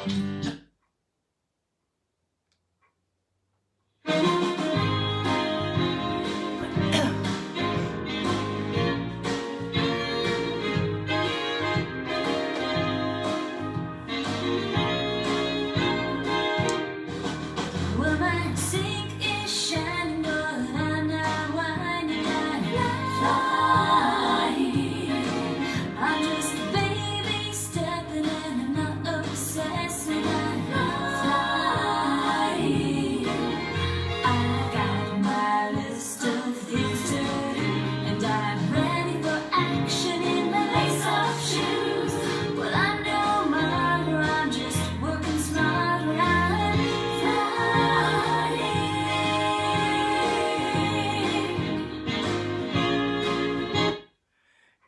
Well, my sink is shining, but I'm not winding. I'm flying. I'm just a baby stepping, and I'm not obsessing. I'm flying. I got my list of things to do, and I'm ready for action in my lace-up shoes. Well, I'm no martyr, I'm just working smarter. I'm flying.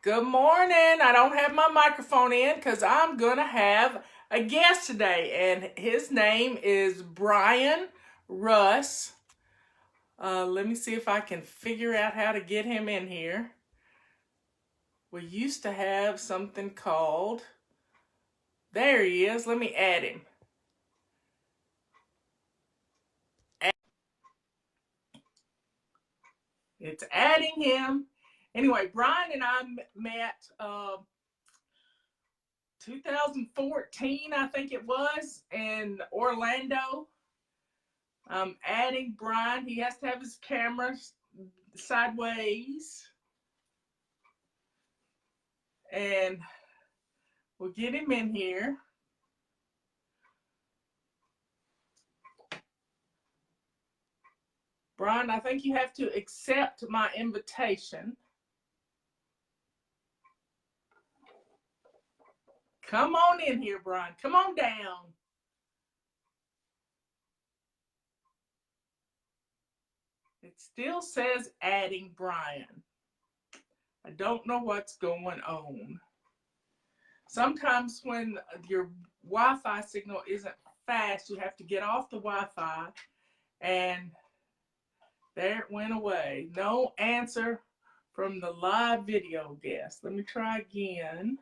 Good morning. I don't have my microphone in because I'm going to have a guest today, and his name is Bryan Russ. Let me see if I can figure out how to get him in here. We used to have something called, there he is. Let me add him. It's adding him. Anyway, Bryan and I met 2014, I think it was, in Orlando. I'm adding Bryan. He has to have his camera sideways. And we'll get him in here. Bryan, I think you have to accept my invitation. Come on in here, Bryan. Come on down. It still says adding Bryan. I don't know what's going on. Sometimes when your Wi-Fi signal isn't fast, you have to get off the Wi-Fi, and there it went away. No answer from the live video guest. Let me try again.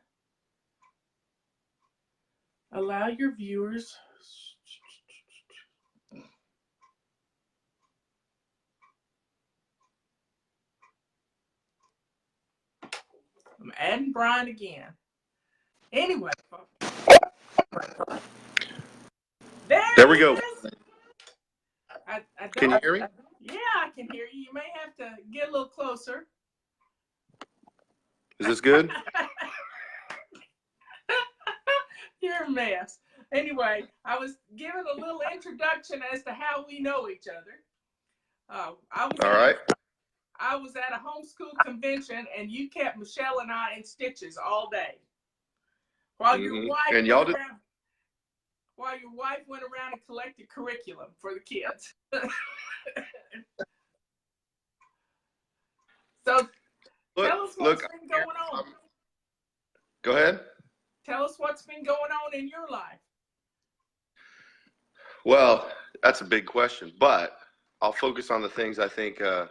Allow your viewers. I'm adding Bryan again. Anyway, there we go. Can you hear me? Yeah, I can hear you. You may have to get a little closer. Is this good? You're a mess. Anyway, I was giving a little introduction as to how we know each other. I was at a homeschool convention, and you kept Michelle and I in stitches all day. While your wife went around and collected curriculum for the kids. So tell us what's been going on. Go ahead. Tell us what's been going on in your life. Well, that's a big question, but I'll focus on the things I think that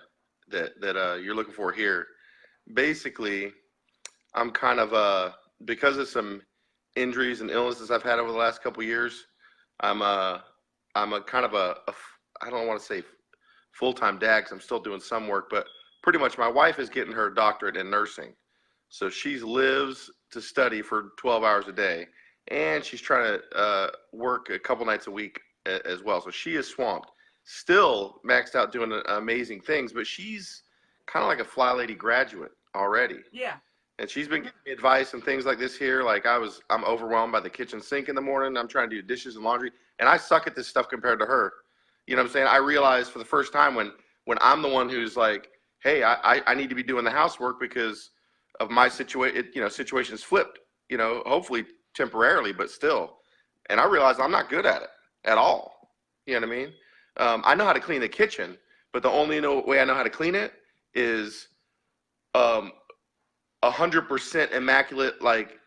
you're looking for here. Basically, I'm kind of because of some injuries and illnesses I've had over the last couple of years. I'm a kind of I don't want to say full-time dad because I'm still doing some work, but pretty much my wife is getting her doctorate in nursing. So she lives to study for 12 hours a day, and she's trying to work a couple nights a week as well. So she is swamped, still maxed out doing amazing things, but she's kind of like a fly lady graduate already. Yeah. And she's been giving me advice and things like this here. Like I'm overwhelmed by the kitchen sink in the morning. I'm trying to do dishes and laundry, and I suck at this stuff compared to her. You know what I'm saying? I realized for the first time when I'm the one who's like, hey, I need to be doing the housework because of my situation. Situation's flipped. Hopefully temporarily, but still. And I realized I'm not good at it at all. You know what I mean? I know how to clean the kitchen, but the only way I know how to clean it is 100% immaculate, like,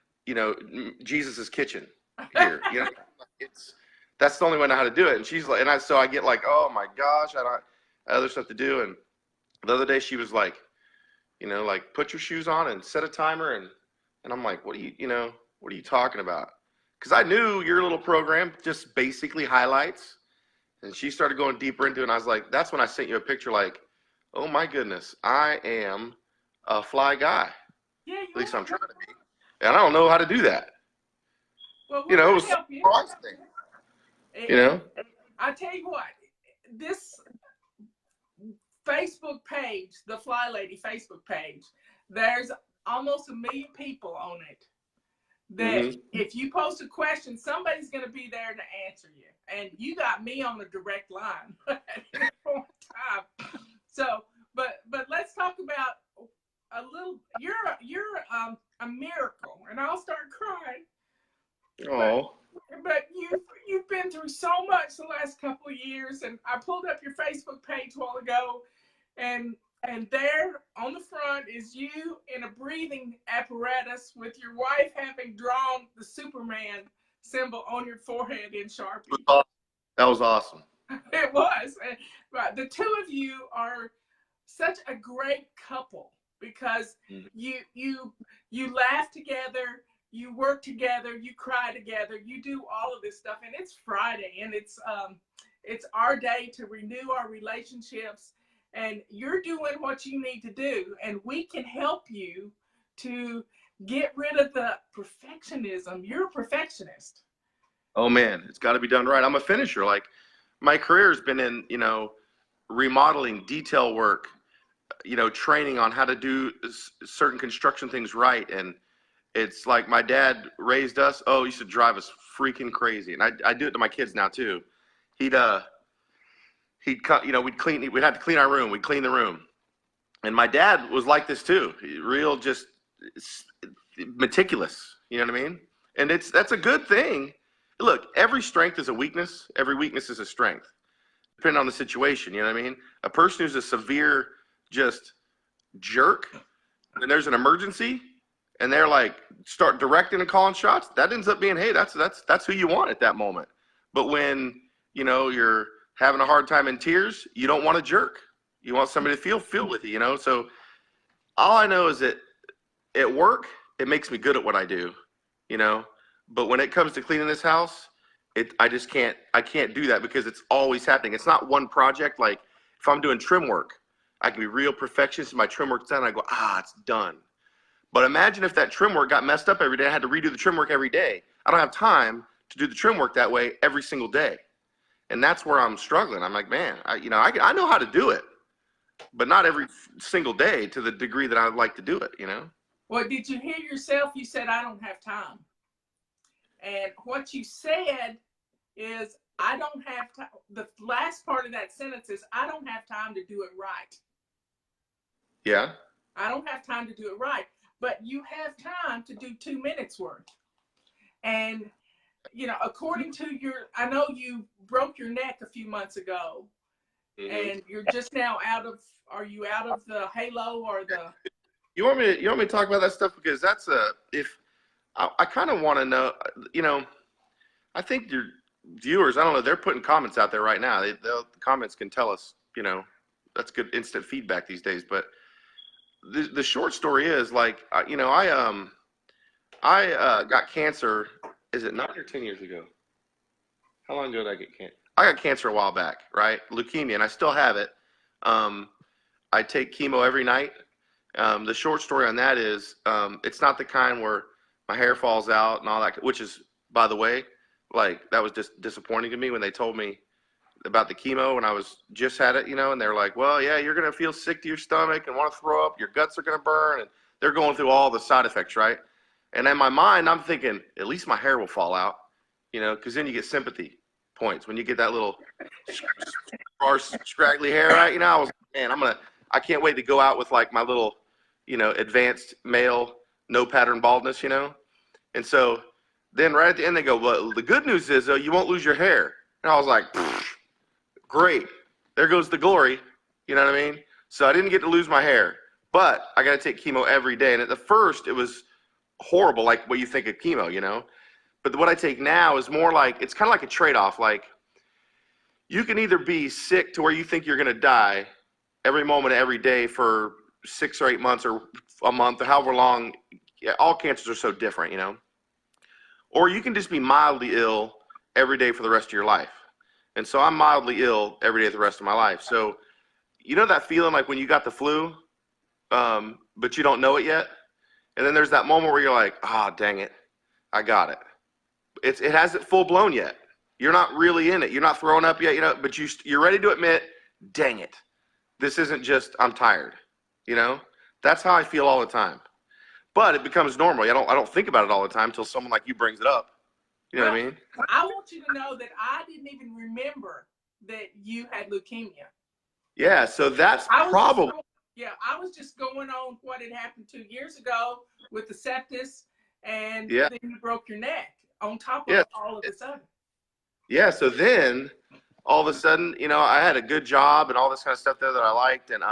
Jesus's kitchen here. That's the only way I know how to do it. And she's like, so I get like, oh my gosh, I have other stuff to do. And the other day she was like, like, put your shoes on and set a timer. And I'm like, what are you talking about? because I knew your little program just basically highlights. And she started going deeper into it. And I was like, that's when I sent you a picture like, oh my goodness, I am a fly guy. Yeah, At least I'm trying to be. And I don't know how to do that. well, You we're know, it going was to a help you. surprise thing. You know? I tell you what, this Facebook page, the Fly Lady Facebook page, there's almost 1 million people on it. That if you post a question, somebody's going to be there to answer you. And you got me on a direct line at any point in time. So, but let's talk about a little. You're a miracle, and I'll start crying. Oh. But you've been through so much the last couple of years, and I pulled up your Facebook page a while ago, and there on the front is you in a breathing apparatus with your wife having drawn the Superman symbol on your forehead in Sharpie. That was awesome. It was. Right. The two of you are such a great couple because you laugh together, you work together, you cry together, you do all of this stuff, and it's Friday, and it's our day to renew our relationships, and you're doing what you need to do, and we can help you to get rid of the perfectionism. You're a perfectionist. Oh man, it's got to be done right. I'm a finisher. Like my career has been in, remodeling, detail work, training on how to do certain construction things right. And it's like my dad raised us. Oh, he used to drive us freaking crazy. And I do it to my kids now too. We'd have to clean our room. We'd clean the room. And my dad was like this too. Real, just meticulous. You know what I mean? And that's a good thing. Look, every strength is a weakness. Every weakness is a strength, depending on the situation. You know what I mean? A person who's a severe just jerk, and there's an emergency, and they're like start directing and calling shots. That ends up being, hey, that's who you want at that moment. But when you're having a hard time in tears, you don't want a jerk. You want somebody to feel with you. So all I know is that at work, it makes me good at what I do. But when it comes to cleaning this house, I can't do that because it's always happening. It's not one project. Like if I'm doing trim work, I can be real perfectionist. My trim work's done. I go, it's done. But imagine if that trim work got messed up every day. I had to redo the trim work every day. I don't have time to do the trim work that way every single day. And that's where I'm struggling. I'm like, man, I know how to do it, but not every single day to the degree that I'd like to do it, Well, did you hear yourself? You said, I don't have time. And what you said is, I don't have time. The last part of that sentence is, I don't have time to do it right. Yeah. I don't have time to do it right. But you have time to do 2 minutes worth. And, according to I know you broke your neck a few months ago, and you're just now are you out of the halo or the... You want me to talk about that stuff? Because that's I kind of want to know, I think your viewers, I don't know, they're putting comments out there right now. The comments can tell us, that's good instant feedback these days. But the short story is like, I got cancer. Is it 9 or 10 years ago? How long ago did I get cancer? I got cancer a while back, right? Leukemia, and I still have it. I take chemo every night. The short story on that is, it's not the kind where my hair falls out and all that, which is, by the way, like that was just disappointing to me when they told me about the chemo when I just had it, and they're like, well, yeah, you're going to feel sick to your stomach and want to throw up, your guts are going to burn, and they're going through all the side effects, right? And in my mind, I'm thinking, at least my hair will fall out, because then you get sympathy points when you get that little scraggly hair, right? I was, man, I can't wait to go out with like my little, advanced male, no pattern baldness, And so then right at the end, they go, well, the good news is, though, you won't lose your hair. And I was like, great. There goes the glory. You know what I mean? So I didn't get to lose my hair, but I got to take chemo every day. And at the first, it was horrible, like what you think of chemo, But what I take now is more like, it's kind of like a trade-off. Like you can either be sick to where you think you're going to die every moment, every day for 6 or 8 months or a month or however long. All cancers are so different, or you can just be mildly ill every day for the rest of your life. And so I'm mildly ill every day the rest of my life. So you know that feeling like when you got the flu, but you don't know it yet? And then there's that moment where you're like, oh, dang it, I got it. It hasn't full blown yet. You're not really in it. You're not throwing up yet, but you're ready to admit, dang it, this isn't just I'm tired. That's how I feel all the time. But it becomes normal. I don't think about it all the time until someone like you brings it up. You know what I mean? I want you to know that I didn't even remember that you had leukemia. Yeah, so that's probably. I was just going on what had happened 2 years ago with the sepsis, and Yeah. then you broke your neck on top of all of a sudden. Yeah, so then all of a sudden, I had a good job and all this kind of stuff there that I liked, and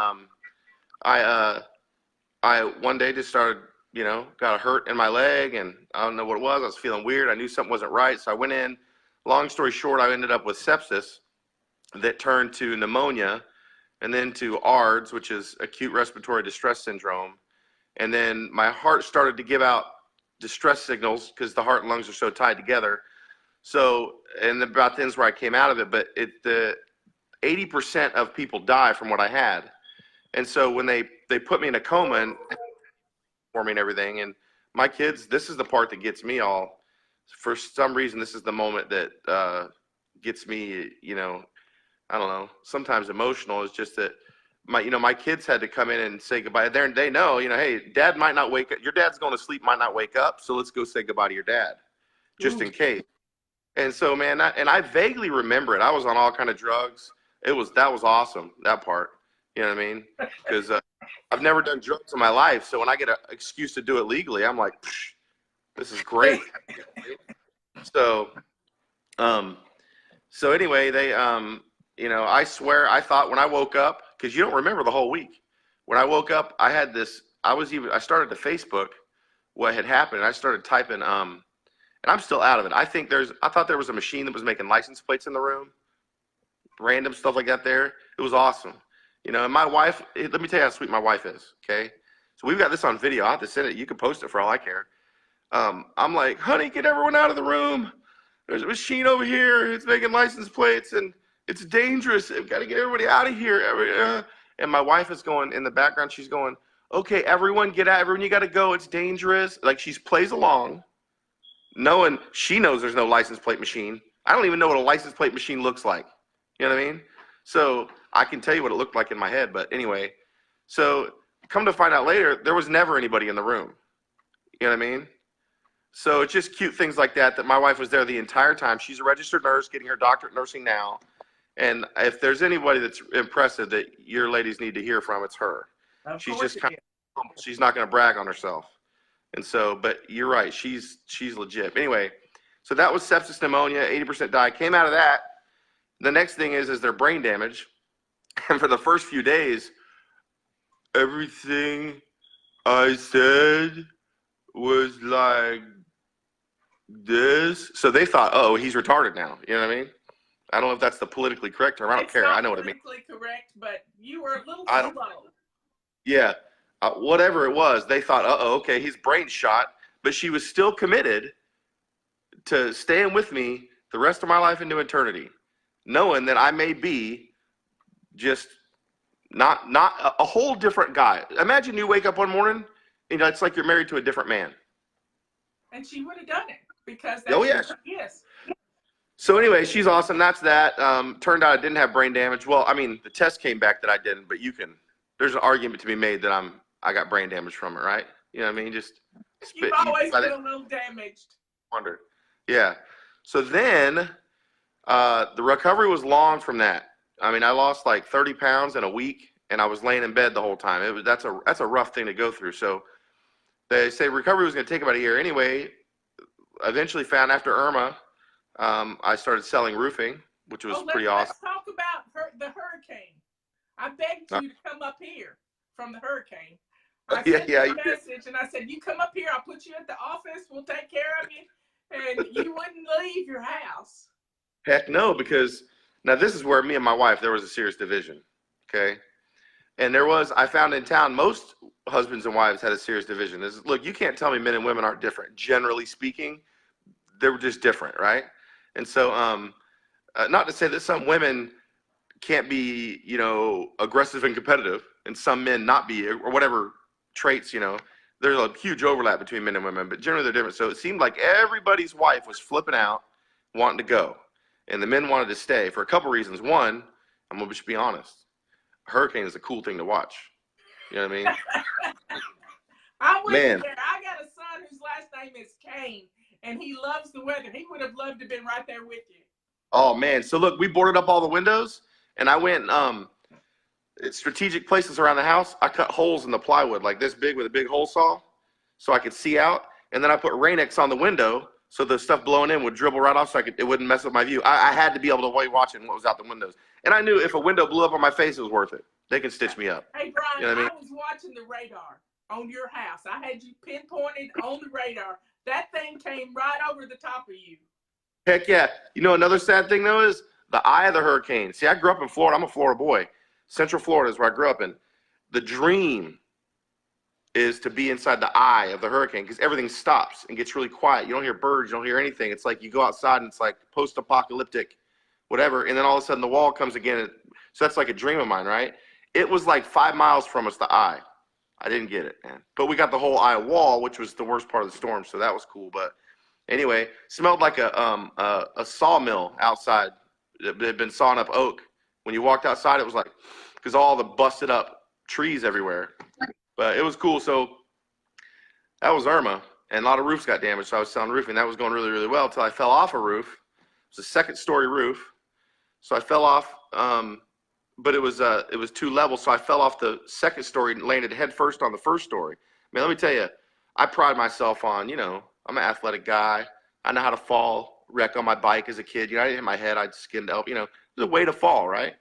I one day just started, got a hurt in my leg, and I don't know what it was. I was feeling weird. I knew something wasn't right, so I went in. Long story short, I ended up with sepsis that turned to pneumonia, and then to ARDS, which is acute respiratory distress syndrome. And then my heart started to give out distress signals because the heart and lungs are so tied together. So, and about then's where I came out of it, but the 80% of people die from what I had. And so when they put me in a coma and for me and everything, and my kids, this is the part that gets me all, for some reason, this is the moment that gets me, I don't know, sometimes emotional. Is just that my kids had to come in and say goodbye. They know, hey, dad might not wake up. Your dad's going to sleep, might not wake up. So let's go say goodbye to your dad, just in case. And so, man, I vaguely remember it. I was on all kind of drugs. That was awesome, that part. You know what I mean? Because I've never done drugs in my life. So when I get an excuse to do it legally, I'm like, this is great. So anyway, they, I swear, I thought when I woke up, because you don't remember the whole week. When I woke up, I had this, I started to Facebook what had happened. I started typing, and I'm still out of it. I thought there was a machine that was making license plates in the room, random stuff like that there. It was awesome. And my wife, let me tell you how sweet my wife is, okay? So we've got this on video. I'll have to send it. You can post it for all I care. I'm like, honey, get everyone out of the room. There's a machine over here. It's making license plates, and it's dangerous. I've got to get everybody out of here. And my wife is going in the background. She's going, okay, everyone get out. Everyone, you got to go. It's dangerous. Like she plays along, knowing she knows there's no license plate machine. I don't even know what a license plate machine looks like. You know what I mean? So I can tell you what it looked like in my head. But anyway, so come to find out later, there was never anybody in the room. You know what I mean? So it's just cute things like that my wife was there the entire time. She's a registered nurse getting her doctorate in nursing now. And if there's anybody that's impressive that your ladies need to hear from, it's her. She's just kind of humble. She's not going to brag on herself. And so, but you're right. She's legit. Anyway, so that was sepsis pneumonia, 80% die. Came out of that. The next thing is their brain damage. And for the first few days, everything I said was like this. So they thought, oh, he's retarded now. You know what I mean? I don't know if that's the politically correct term. I don't care. I know what I mean. It's politically correct, but you were a little slow. Yeah. Whatever it was, they thought, okay, his brain's shot. But she was still committed to staying with me the rest of my life into eternity, knowing that I may be just not a whole different guy. Imagine you wake up one morning, it's like you're married to a different man. And she would have done it because that's yes. So anyway, she's awesome. That's that. Turned out I didn't have brain damage. Well, I mean, the test came back that I didn't, but there's an argument to be made that I got brain damage from it, right? You know what I mean? Just you've always been a little damaged. Wondered. Yeah. So then the recovery was long from that. I mean, I lost like 30 pounds in a week, and I was laying in bed the whole time. That's a rough thing to go through. So they say recovery was going to take about a year. Anyway, eventually found after Irma, I started selling roofing, which was pretty awesome. Let's talk about the hurricane. I begged you to come up here from the hurricane. I sent you a message, and I said, you come up here. I'll put you at the office. We'll take care of you. And you wouldn't leave your house. Heck no, because now this is where me and my wife, there was a serious division, okay? And I found in town, most husbands and wives had a serious division. Look, you can't tell me men and women aren't different. Generally speaking, they were just different, right? And so, not to say that some women can't be, aggressive and competitive, and some men not be, or whatever traits, there's a huge overlap between men and women, but generally they're different. So it seemed like everybody's wife was flipping out, wanting to go, and the men wanted to stay for a couple reasons. One, I'm gonna just be honest, a hurricane is a cool thing to watch. You know what I mean? I wouldn't Man, care. I got a son whose last name is Kane, and he loves the weather. He would have loved to have been right there with you. oh man. So look, we boarded up all the windows, and I went at strategic places around the house. I cut holes in the plywood like this big with a big hole saw, so I could see out. And then I put Rain-X on the window so the stuff blowing in would dribble right off, so it wouldn't mess up my view. I had to be able to wait watching what was out the windows, and I knew if a window blew up on my face, it was worth it. They can stitch me up. Hey, Bryan, You know what I mean? I was watching the radar on your house. I had you pinpointed on the radar. That thing came right over the top of you. Heck yeah. Another sad thing though is the eye of the hurricane. See, I grew up in Florida. I'm a Florida boy. Central Florida is where I grew up in. The dream is to be inside the eye of the hurricane because everything stops and gets really quiet. You don't hear birds. You don't hear anything. It's like you go outside and it's like post-apocalyptic, whatever. And then all of a sudden the wall comes again. So that's like a dream of mine, right? It was like 5 miles from us, the eye. I didn't get it, man. But we got the whole eye wall, which was the worst part of the storm. So that was cool. But anyway, smelled like a sawmill outside. It had been sawing up oak. When you walked outside, it was like, because all the busted up trees everywhere. But it was cool. So that was Irma, and a lot of roofs got damaged. So I was selling roofing. That was going really, really well until I fell off a roof. It was a second-story roof. So I fell off, but it was 2 levels. So I fell off the second story and landed head first on the first story. Man, let me tell you, I pride myself on, I'm an athletic guy. I know how to fall, wreck on my bike as a kid. I didn't hit my head. I skinned up. There's a way to fall, right?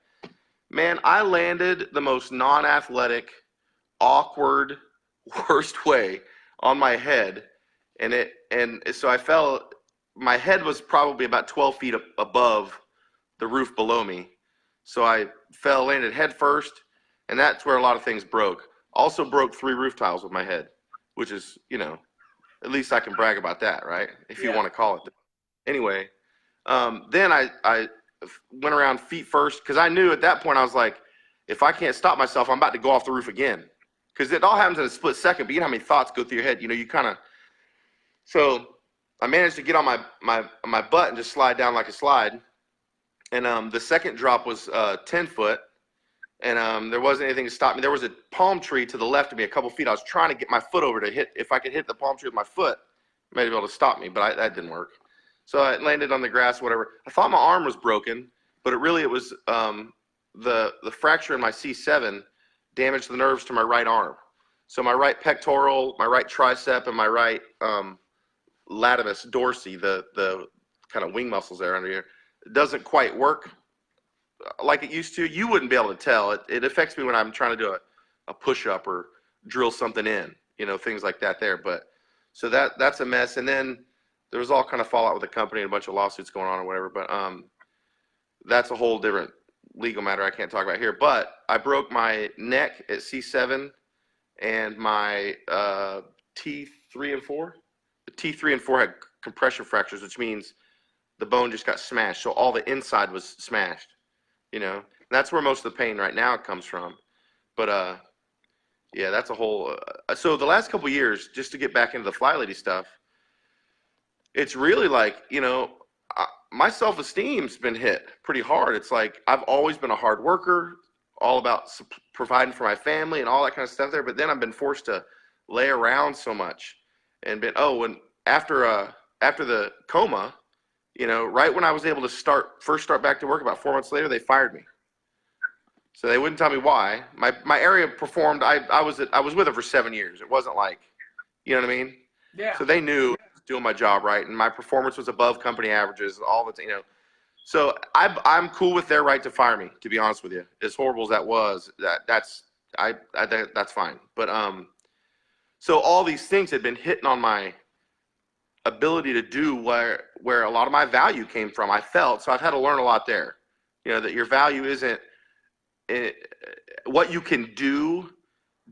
Man, I landed the most non-athletic, awkward, worst way on my head. And so I fell. My head was probably about 12 feet above the roof below me. So I fell, landed head first, and that's where a lot of things broke. Also broke 3 roof tiles with my head, which is, at least I can brag about that, right? If you want to call it that. Anyway, then I went around feet first because I knew at that point I was like, if I can't stop myself, I'm about to go off the roof again. Because it all happens in a split second, but you know how many thoughts go through your head. You kind of. So I managed to get on my butt and just slide down like a slide. And the second drop was 10 foot, and there wasn't anything to stop me. There was a palm tree to the left of me, a couple feet. I was trying to get my foot over to hit. If I could hit the palm tree with my foot, it might be able to stop me, but that didn't work. So I landed on the grass, whatever. I thought my arm was broken, but it was the fracture in my C7 damaged the nerves to my right arm. So my right pectoral, my right tricep, and my right latimus dorsi, the kind of wing muscles there under here, doesn't quite work like it used to. You wouldn't be able to tell. It affects me when I'm trying to do a push-up or drill something in, things like that there. But so that's a mess. And then there was all kind of fallout with the company and a bunch of lawsuits going on or whatever. But that's a whole different legal matter I can't talk about here. But I broke my neck at C7 and my T3 and 4. The T3 and 4 had compression fractures, which means the bone just got smashed. So all the inside was smashed, And that's where most of the pain right now comes from. But yeah, that's a whole. So the last couple of years, just to get back into the Fly Lady stuff, it's really like, my self-esteem's been hit pretty hard. It's like I've always been a hard worker, all about providing for my family and all that kind of stuff there. But then I've been forced to lay around so much, and when after the coma, right when I was able to first start back to work, about 4 months later, they fired me. So they wouldn't tell me why. My area performed. I was with it for 7 years. It wasn't like, you know what I mean? Yeah. So they knew I was doing my job right, and my performance was above company averages. All the So I'm cool with their right to fire me. To be honest with you, as horrible as that was, that's fine. But so all these things had been hitting on my ability to do where a lot of my value came from. I felt so I've had to learn a lot there. That your value isn't what you can do.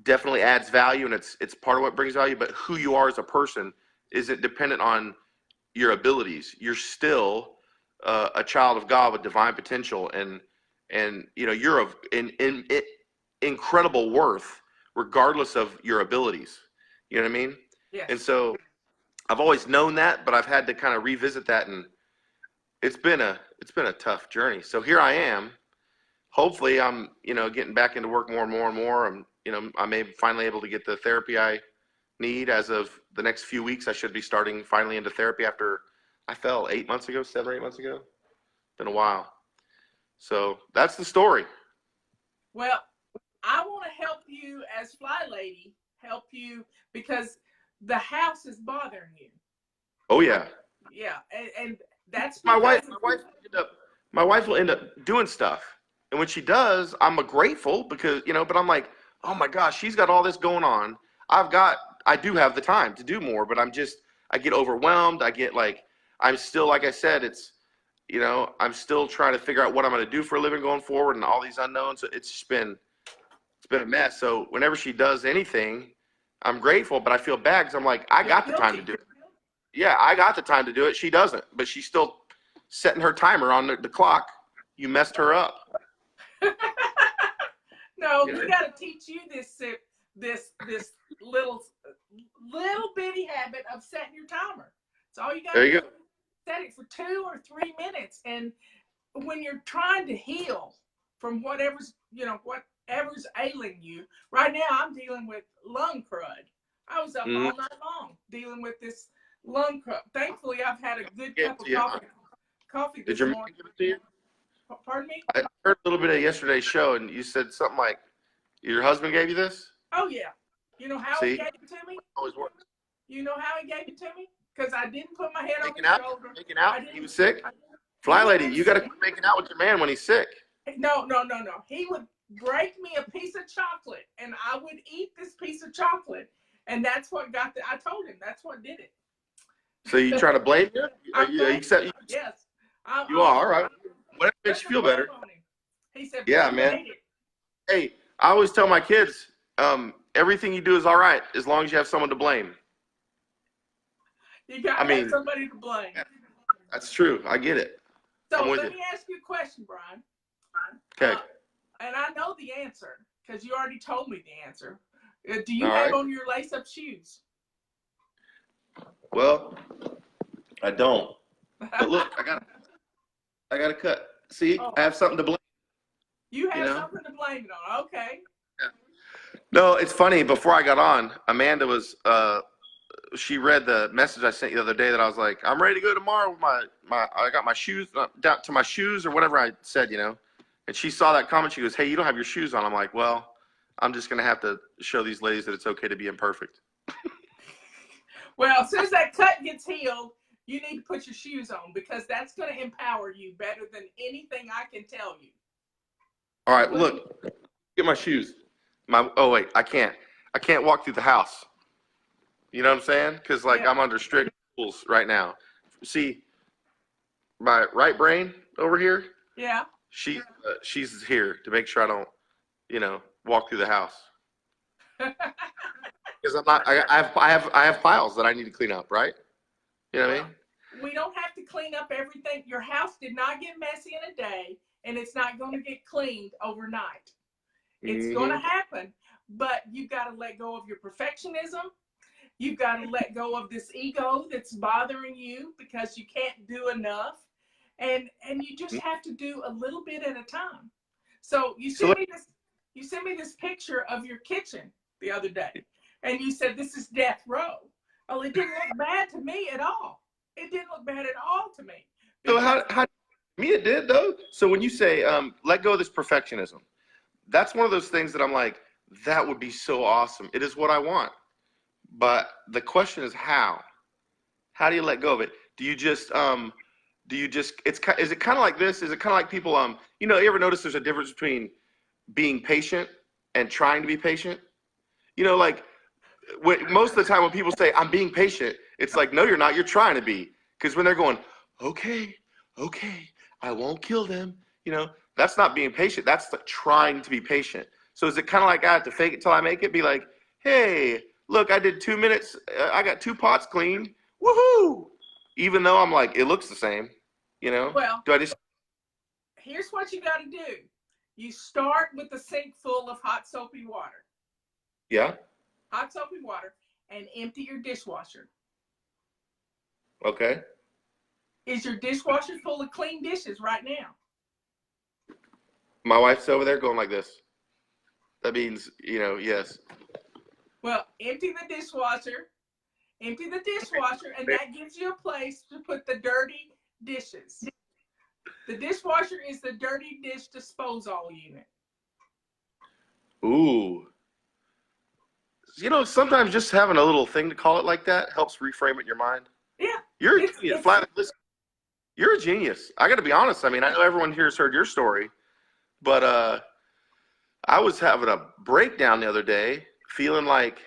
Definitely adds value, and it's part of what brings value. But who you are as a person isn't dependent on your abilities. You're still a child of God with divine potential, and you're of incredible worth regardless of your abilities. You know what I mean? Yes. And so I've always known that, but I've had to kind of revisit that, and it's been a tough journey. So here I am. Hopefully I'm, getting back into work more and more and more. I may finally able to get the therapy I need. As of the next few weeks, I should be starting finally into therapy after I fell 8 months ago, 7 or 8 months ago. Been a while. So that's the story. Well, I want to help you as Fly Lady, help you because the house is bothering you. Oh yeah. Yeah, and that's My wife because my wife will end up doing stuff. And when she does, I'm grateful because, but I'm like, oh my gosh, she's got all this going on. I do have the time to do more, but I get overwhelmed. I get like, I'm still, like I said, I'm still trying to figure out what I'm going to do for a living going forward and all these unknowns. It's been a mess. So whenever she does anything, I'm grateful, but I feel bad because I'm like, I got the time to do it. Yeah, I got the time to do it. She doesn't, but she's still setting her timer on the clock. You messed her up. No, we got to teach you this little bitty habit of setting your timer. It's all you got to do. Set it for 2 or 3 minutes, and when you're trying to heal from whatever's ailing you. Right now, I'm dealing with lung crud. I was up all night long dealing with this lung crud. Thankfully, I've had a good cup of coffee this morning. Did your man give it to you? Pardon me? I heard a little bit of yesterday's show, and you said something like, your husband gave you this? Oh, yeah. You know how he gave it to me? Always works. You know how he gave it to me? Because I didn't put my head on his shoulder. Making out? He was sick? Fly Lady, you got to quit making out with your man when he's sick. No. He would break me a piece of chocolate, and I would eat this piece of chocolate, and that's what I told him that's what did it. So you try to blame him? Yes. You are, all right. Whatever makes you feel better. He said, yeah, man. Hey, I always tell my kids, everything you do is all right as long as you have someone to blame. You got to have somebody to blame. That's true. I get it. So let me ask you a question, Bryan. Okay. And I know the answer because you already told me the answer. Do you have on your lace-up shoes? Well, I don't. But look, I got to cut. See, I have something to blame. You have something to blame it on. Okay. Yeah. No, it's funny. Before I got on, Amanda was, she read the message I sent you the other day that I was like, I'm ready to go tomorrow with I got my shoes, down to my shoes or whatever I said, And she saw that comment. She goes, hey, you don't have your shoes on. I'm like, well, I'm just going to have to show these ladies that it's okay to be imperfect. Well, as soon as that cut gets healed, you need to put your shoes on because that's going to empower you better than anything I can tell you. All right, look, get my shoes. Oh, wait, I can't walk through the house. You know what I'm saying? Because, I'm under strict rules right now. See, my right brain over here? Yeah. She's here to make sure I don't, walk through the house. Because I have files that I need to clean up, right? You know what I mean? We don't have to clean up everything. Your house did not get messy in a day, and it's not going to get cleaned overnight. It's going to happen, but you've got to let go of your perfectionism. You've got to let go of this ego that's bothering you because you can't do enough, and you just have to do a little bit at a time. So you sent me this picture of your kitchen the other day, and you said this is death row. Well, it didn't look bad to me at all. It didn't look bad at all to me. So how me it did though. So when you say let go of this perfectionism, that's one of those things that I'm like, that would be so awesome. It is what I want. But the question is how? How do you let go of it? Is it kind of like this? Is it kind of like people, you ever notice there's a difference between being patient and trying to be patient? Most of the time when people say, I'm being patient, it's like, no, you're not. You're trying to be. Because when they're going, okay, I won't kill them. That's not being patient. That's trying to be patient. So is it kind of like I have to fake it till I make it? Be like, hey, look, I did 2 minutes. I got 2 pots cleaned. Woohoo! even though I'm like, it looks the same, you know? Well, Do I just, here's what you got to do. You start with a sink full of hot soapy water. yeah? Hot soapy water, and empty your dishwasher. Okay. Is your dishwasher full of clean dishes right now? My wife's over there going like this. That means, you know, yes. Well, empty the dishwasher, and that gives you a place to put the dirty dishes. The dishwasher is the dirty dish disposal unit. Ooh. You know, sometimes just having a little thing to call it like that helps reframe it in your mind. Yeah. You're a genius. Listen, you're a genius. I got to be honest. I mean, I know everyone here has heard your story, but I was having a breakdown the other day, feeling like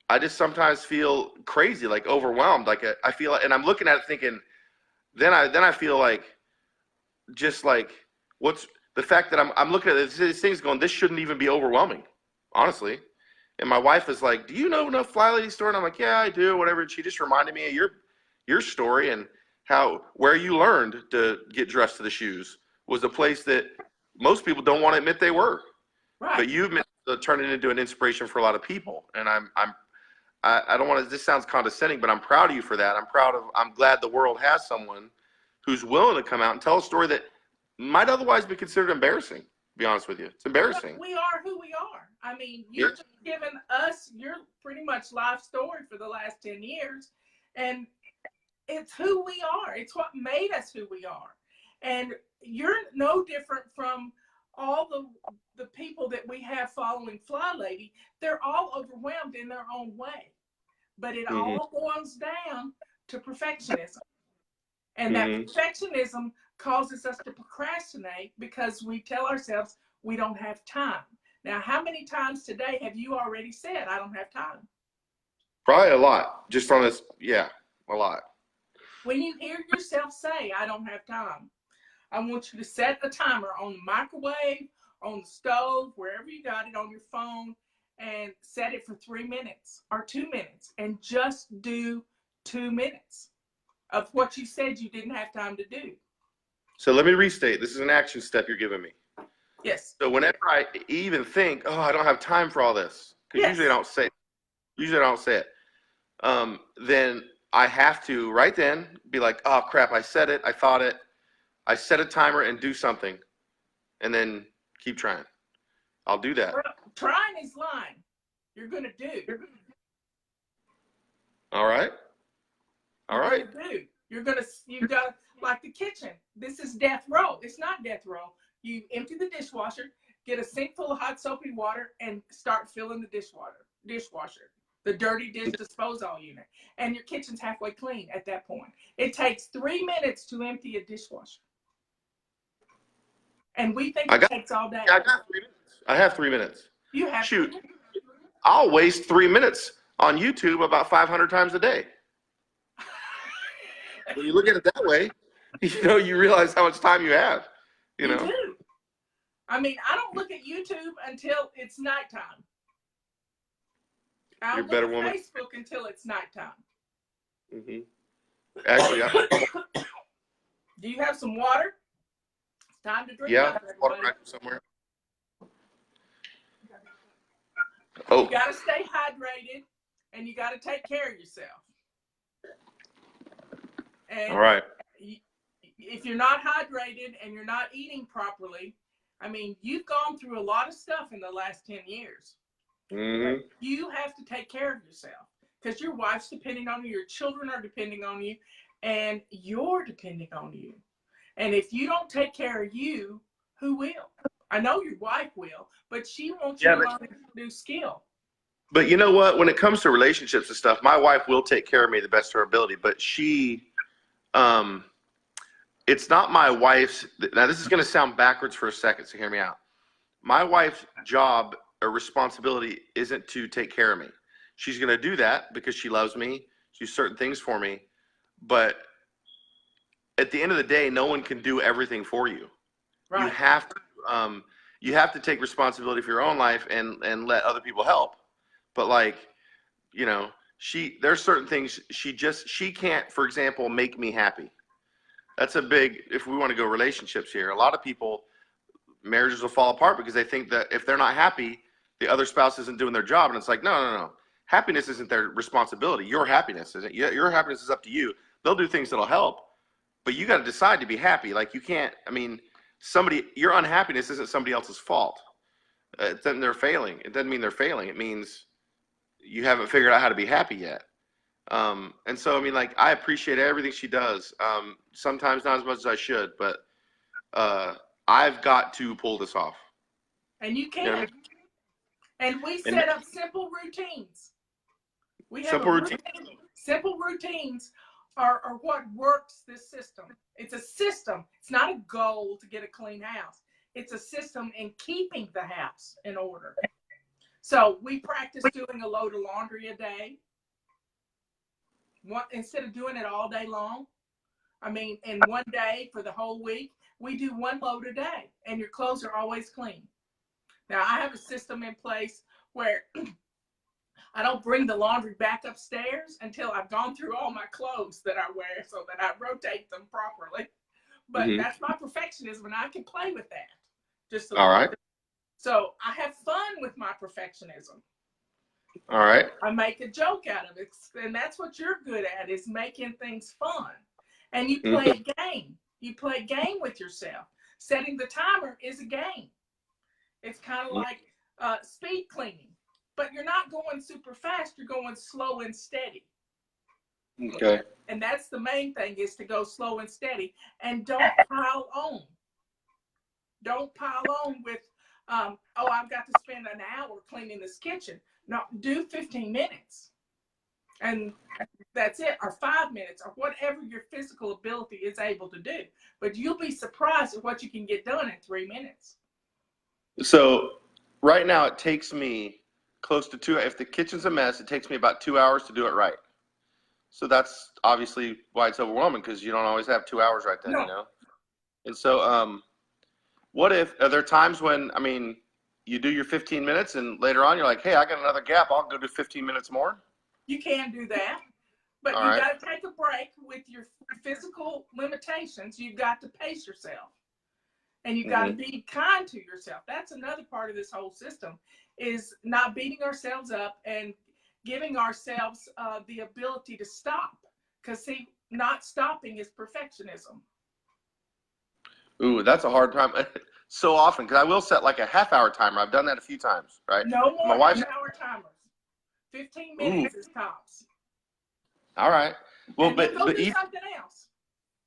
I just sometimes feel crazy, like overwhelmed. Like I feel like, and I'm looking at it thinking, then I feel like, just like, what's the fact that I'm looking at these things going, this shouldn't even be overwhelming, honestly. And my wife is like, do you know enough Fly Lady store? And I'm like, yeah, I do, whatever. And she just reminded me of your story, and how where you learned to get dressed to the shoes was a place that most people don't want to admit they were. Right. But you've turned it into an inspiration for a lot of people. And I don't want to, this sounds condescending, but I'm proud of you for that. I'm glad the world has someone who's willing to come out and tell a story that might otherwise be considered embarrassing, to be honest with you. It's embarrassing. We are who we are. I mean, you've just given us your pretty much life story for the last 10 years. And it's who we are. It's what made us who we are. And you're no different from all the people that we have following Fly Lady. They're all overwhelmed in their own way. But it all boils down to perfectionism. And that perfectionism causes us to procrastinate because we tell ourselves we don't have time. Now, how many times today have you already said, I don't have time? Probably a lot. Just on this, yeah, a lot. When you hear yourself say, I don't have time, I want you to set a timer on the microwave, on the stove, wherever you got it, on your phone, and set it for 3 minutes or 2 minutes, and just do 2 minutes of what you said you didn't have time to do. So let me restate. This is an action step you're giving me. Yes. So whenever I even think, oh, I don't have time for all this, because usually I don't say it. Then I have to right then be like, oh crap, I said it, I thought it. I set a timer and do something, and then keep trying. I'll do that. Trying is lying. You're gonna do. All right. All right. You've got like the kitchen. This is death row. It's not death row. You empty the dishwasher, get a sink full of hot soapy water, and start filling the dishwasher, the dirty dish disposal unit, and your kitchen's halfway clean at that point. It takes 3 minutes to empty a dishwasher, and we think it takes all day. I got 3 minutes. I have 3 minutes. You have. Shoot, I'll waste 3 minutes on YouTube about 500 times a day. When you look at it that way, you realize how much time you have. You know. Do. I mean, I don't look at YouTube until it's nighttime. I don't look at Facebook until it's nighttime. Actually, do you have some water? It's time to drink. Yeah, water right somewhere. Oh. You got to stay hydrated, and you got to take care of yourself. And all right. If you're not hydrated and you're not eating properly, I mean, you've gone through a lot of stuff in the last 10 years. You have to take care of yourself because your wife's depending on you, your children are depending on you, and you're depending on you. And if you don't take care of you, who will? I know your wife will, but she wants you to learn a new skill. But you know what? When it comes to relationships and stuff, my wife will take care of me the best of her ability, but she, it's not my wife's. Now, this is going to sound backwards for a second, so hear me out. My wife's job or responsibility isn't to take care of me. She's going to do that because she loves me, she does certain things for me. But at the end of the day, no one can do everything for you. Right. You have to take responsibility for your own life and let other people help. But like, there's certain things she can't, for example, make me happy. That's a big, if we want to go relationships here, a lot of people, marriages will fall apart because they think that if they're not happy, the other spouse isn't doing their job. And it's like, no. Happiness isn't their responsibility. Your happiness isn't. Your happiness is up to you. They'll do things that'll help, but you got to decide to be happy. Like you can't, I mean, your unhappiness isn't somebody else's fault. It doesn't they're failing. It doesn't mean they're failing. It means you haven't figured out how to be happy yet. And so, I mean, like, I appreciate everything she does. Sometimes not as much as I should, but I've got to pull this off. And you can. You know what I mean? And we set up simple routines. We have Simple routine. Simple routines are what works this system. It's a system. It's not a goal to get a clean house. It's a system in keeping the house in order. So we practice doing a load of laundry a day. Instead of doing it all day long. I mean, in one day for the whole week, we do one load a day, and your clothes are always clean. Now, I have a system in place where I don't bring the laundry back upstairs until I've gone through all my clothes that I wear so that I rotate them properly. But that's my perfectionism, and I can play with that. Just a All right. So I have fun with my perfectionism. All right. I make a joke out of it, and that's what you're good at, is making things fun. And you play a game. You play a game with yourself. Setting the timer is a game. It's kind of like speed cleaning, but you're not going super fast. You're going slow and steady. Okay. And that's the main thing, is to go slow and steady, and don't pile on. Don't pile on with, I've got to spend an hour cleaning this kitchen. No, do 15 minutes. And that's it, or 5 minutes, or whatever your physical ability is able to do. But you'll be surprised at what you can get done in 3 minutes. So right now it takes me close to 2. If the kitchen's a mess, it takes me about 2 hours to do it right. So that's obviously why it's overwhelming, because you don't always have 2 hours right then, No. you know? And so are there times when, I mean, you do your 15 minutes and later on you're like, hey, I got another gap, I'll go do 15 minutes more? You can do that, but All you right. got to take a break with your physical limitations. You've got to pace yourself, and you got to be kind to yourself. That's another part of this whole system, is not beating ourselves up and giving ourselves the ability to stop. Because see, not stopping is perfectionism. Ooh, that's a hard time. So often, because I will set like a half-hour timer. I've done that a few times, right? No more My wife's half-hour timers. 15 minutes is tops. All right. Well, and but go do even, something else.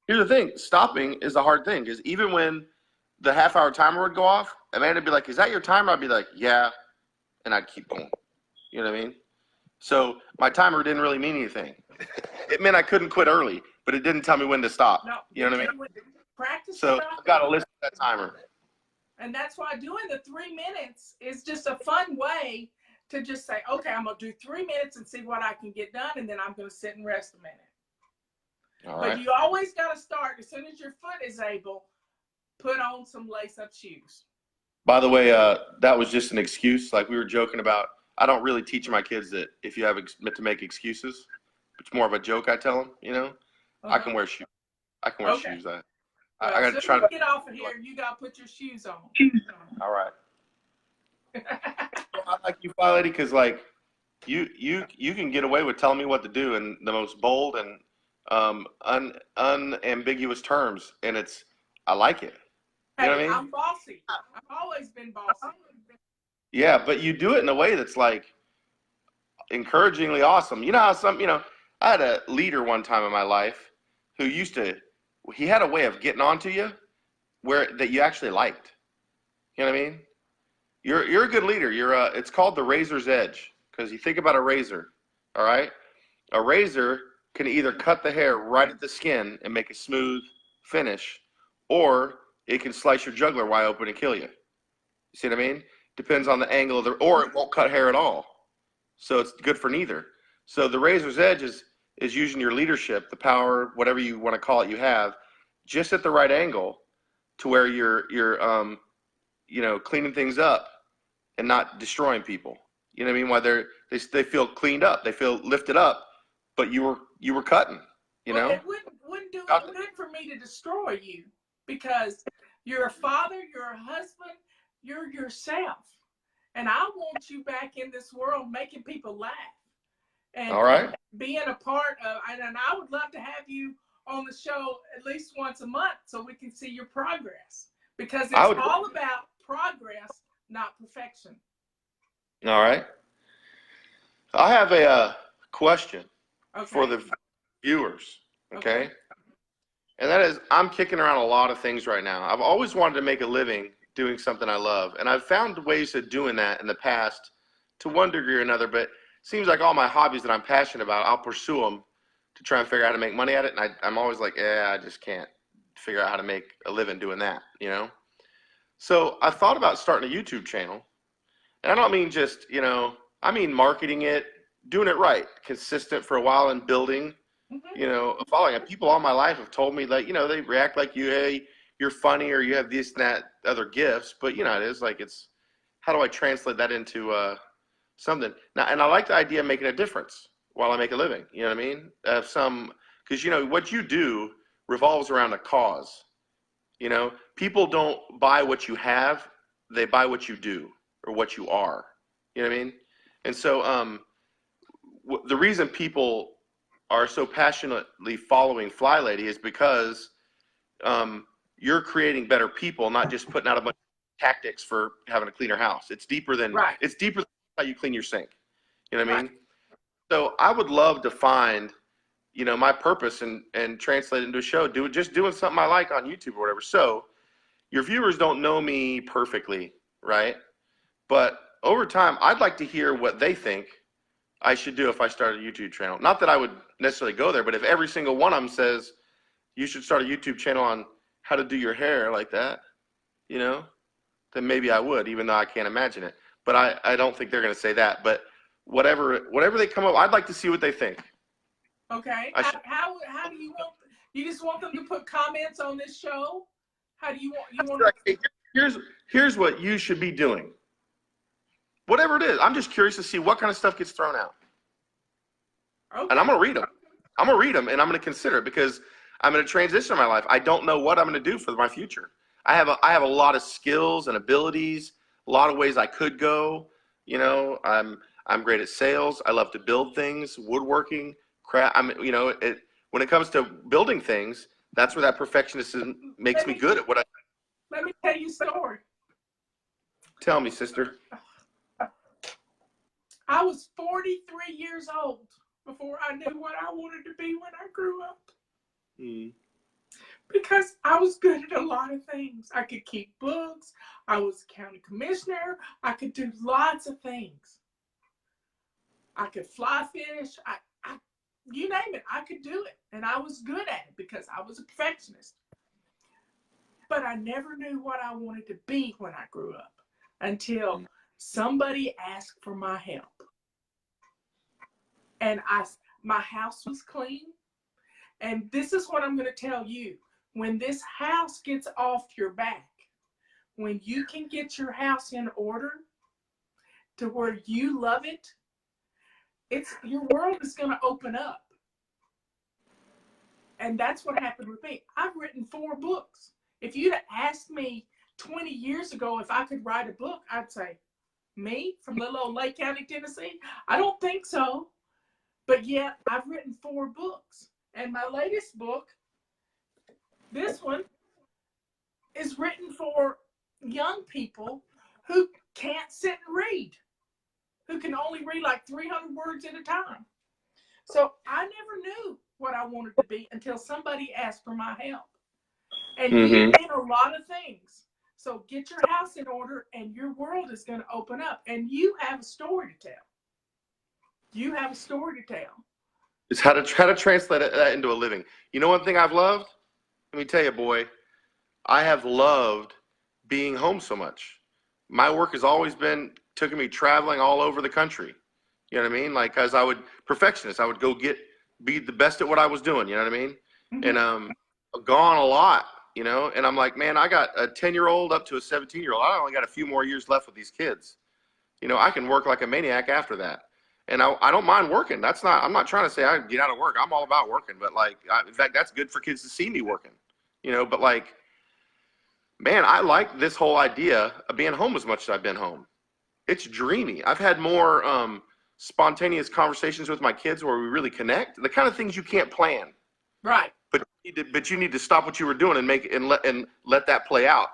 here's the thing: stopping is a hard thing, because even when the half-hour timer would go off, Amanda'd be like, "Is that your timer?" I'd be like, "Yeah," and I'd keep going. You know what I mean? So my timer didn't really mean anything. It meant I couldn't quit early, but it didn't tell me when to stop. No, you know what I mean? Practice. So I've got to listen to that timer. And that's why doing the 3 minutes is just a fun way to just say, okay, I'm going to do 3 minutes and see what I can get done, and then I'm going to sit and rest a minute. All right. But you always got to start, as soon as your foot is able, put on some lace-up shoes. By the way, that was just an excuse. Like we were joking about, I don't really teach my kids that if you have meant to make excuses. It's more of a joke I tell them, you know. I can wear shoes. I can wear shoes. I got to try to get off of here. You got to put your shoes on. All right. I like you, Fly Lady, because like you can get away with telling me what to do in the most bold and unambiguous terms, and I like it. You know what I mean? I'm bossy. I've always been bossy. Yeah, but you do it in a way that's like encouragingly awesome. You know how I had a leader one time in my life who he had a way of getting onto you that you actually liked. You know what I mean? You're a good leader. It's called the razor's edge, because you think about a razor, all right? A razor can either cut the hair right at the skin and make a smooth finish, or it can slice your jugular wide open and kill you. You see what I mean? Depends on the angle or it won't cut hair at all. So it's good for neither. So the razor's edge is using your leadership, the power, whatever you want to call it, you have, just at the right angle to where you're cleaning things up and not destroying people. You know what I mean? Why they feel cleaned up, they feel lifted up, but you were cutting. You Well, know, it wouldn't do it good for me to destroy you, because you're a father, you're a husband, you're yourself, and I want you back in this world making people laugh and, all right. and being a part of. And I would love to have you on the show at least once a month so we can see your progress, because it's all about progress, not perfection. All right. I have a question for the viewers. Okay. And that is, I'm kicking around a lot of things right now. I've always wanted to make a living doing something I love, and I've found ways of doing that in the past to one degree or another, but it seems like all my hobbies that I'm passionate about, I'll pursue them to try and figure out how to make money at it, and I'm always like, I just can't figure out how to make a living doing that, you know? So I thought about starting a YouTube channel, and I don't mean just, I mean marketing it, doing it right, consistent for a while and building, following. And people all my life have told me that, they react like you, hey, you're funny, or you have this and that other gifts, but it is like, it's, how do I translate that into something? Now, and I like the idea of making a difference while I make a living, you know what I mean? Because, what you do revolves around a cause. People don't buy what you have, they buy what you do or what you are, you know what I mean? And so the reason people are so passionately following Fly Lady is because you're creating better people, not just putting out a bunch of tactics for having a cleaner house. It's deeper than it's deeper than how you clean your sink. You know what I mean? So I would love to find, my purpose and translate it into a show. Just doing something I like on YouTube or whatever. So your viewers don't know me perfectly, right? But over time, I'd like to hear what they think I should do if I start a YouTube channel. Not that I would necessarily go there, but if every single one of them says you should start a YouTube channel on how to do your hair like that, then maybe I would, even though I can't imagine it. But I don't think they're going to say that. But whatever they come up, I'd like to see what they think. Okay. How do you want? You just want them to put comments on this show? How do you want? Hey, here's what you should be doing. Whatever it is, I'm just curious to see what kind of stuff gets thrown out. Okay. And I'm going to read them. I'm going to read them, and I'm going to consider it, because I'm in a transition in my life. I don't know what I'm going to do for my future. I have a lot of skills and abilities, a lot of ways I could go. I'm great at sales. I love to build things, woodworking, craft. When it comes to building things, that's where that perfectionism makes me good at what I. Let me tell you a story. Tell me, sister. I was 43 years old before I knew what I wanted to be when I grew up. Because I was good at a lot of things. I could keep books. I was a county commissioner. I could do lots of things. I could fly fish. You name it, I could do it. And I was good at it because I was a perfectionist. But I never knew what I wanted to be when I grew up until somebody asked for my help. And my house was clean. And this is what I'm going to tell you. When this house gets off your back, when you can get your house in order to where you love it, your world is going to open up. And that's what happened with me. I've written 4 books. If you'd asked me 20 years ago if I could write a book, I'd say, me from little old Lake County, Tennessee? I don't think so. But yet I've written 4 books. And my latest book, this one, is written for young people who can't sit and read, who can only read like 300 words at a time. So I never knew what I wanted to be until somebody asked for my help. And you did a lot of things. So get your house in order and your world is going to open up. And you have a story to tell. You have a story to tell. It's how to translate that into a living. You know one thing I've loved? Let me tell you, boy. I have loved being home so much. My work has always been taking me traveling all over the country. You know what I mean? Like, as perfectionist, I would go be the best at what I was doing. You know what I mean? And I've gone a lot. And I'm like, man, I got a 10-year-old up to a 17-year-old. I only got a few more years left with these kids. I can work like a maniac after that. And I don't mind working. I'm not trying to say I get out of work. I'm all about working, but in fact, that's good for kids to see me working, but man, I like this whole idea of being home as much as I've been home. It's dreamy. I've had more spontaneous conversations with my kids where we really connect. The kind of things you can't plan. Right. But you need to stop what you were doing and let that play out.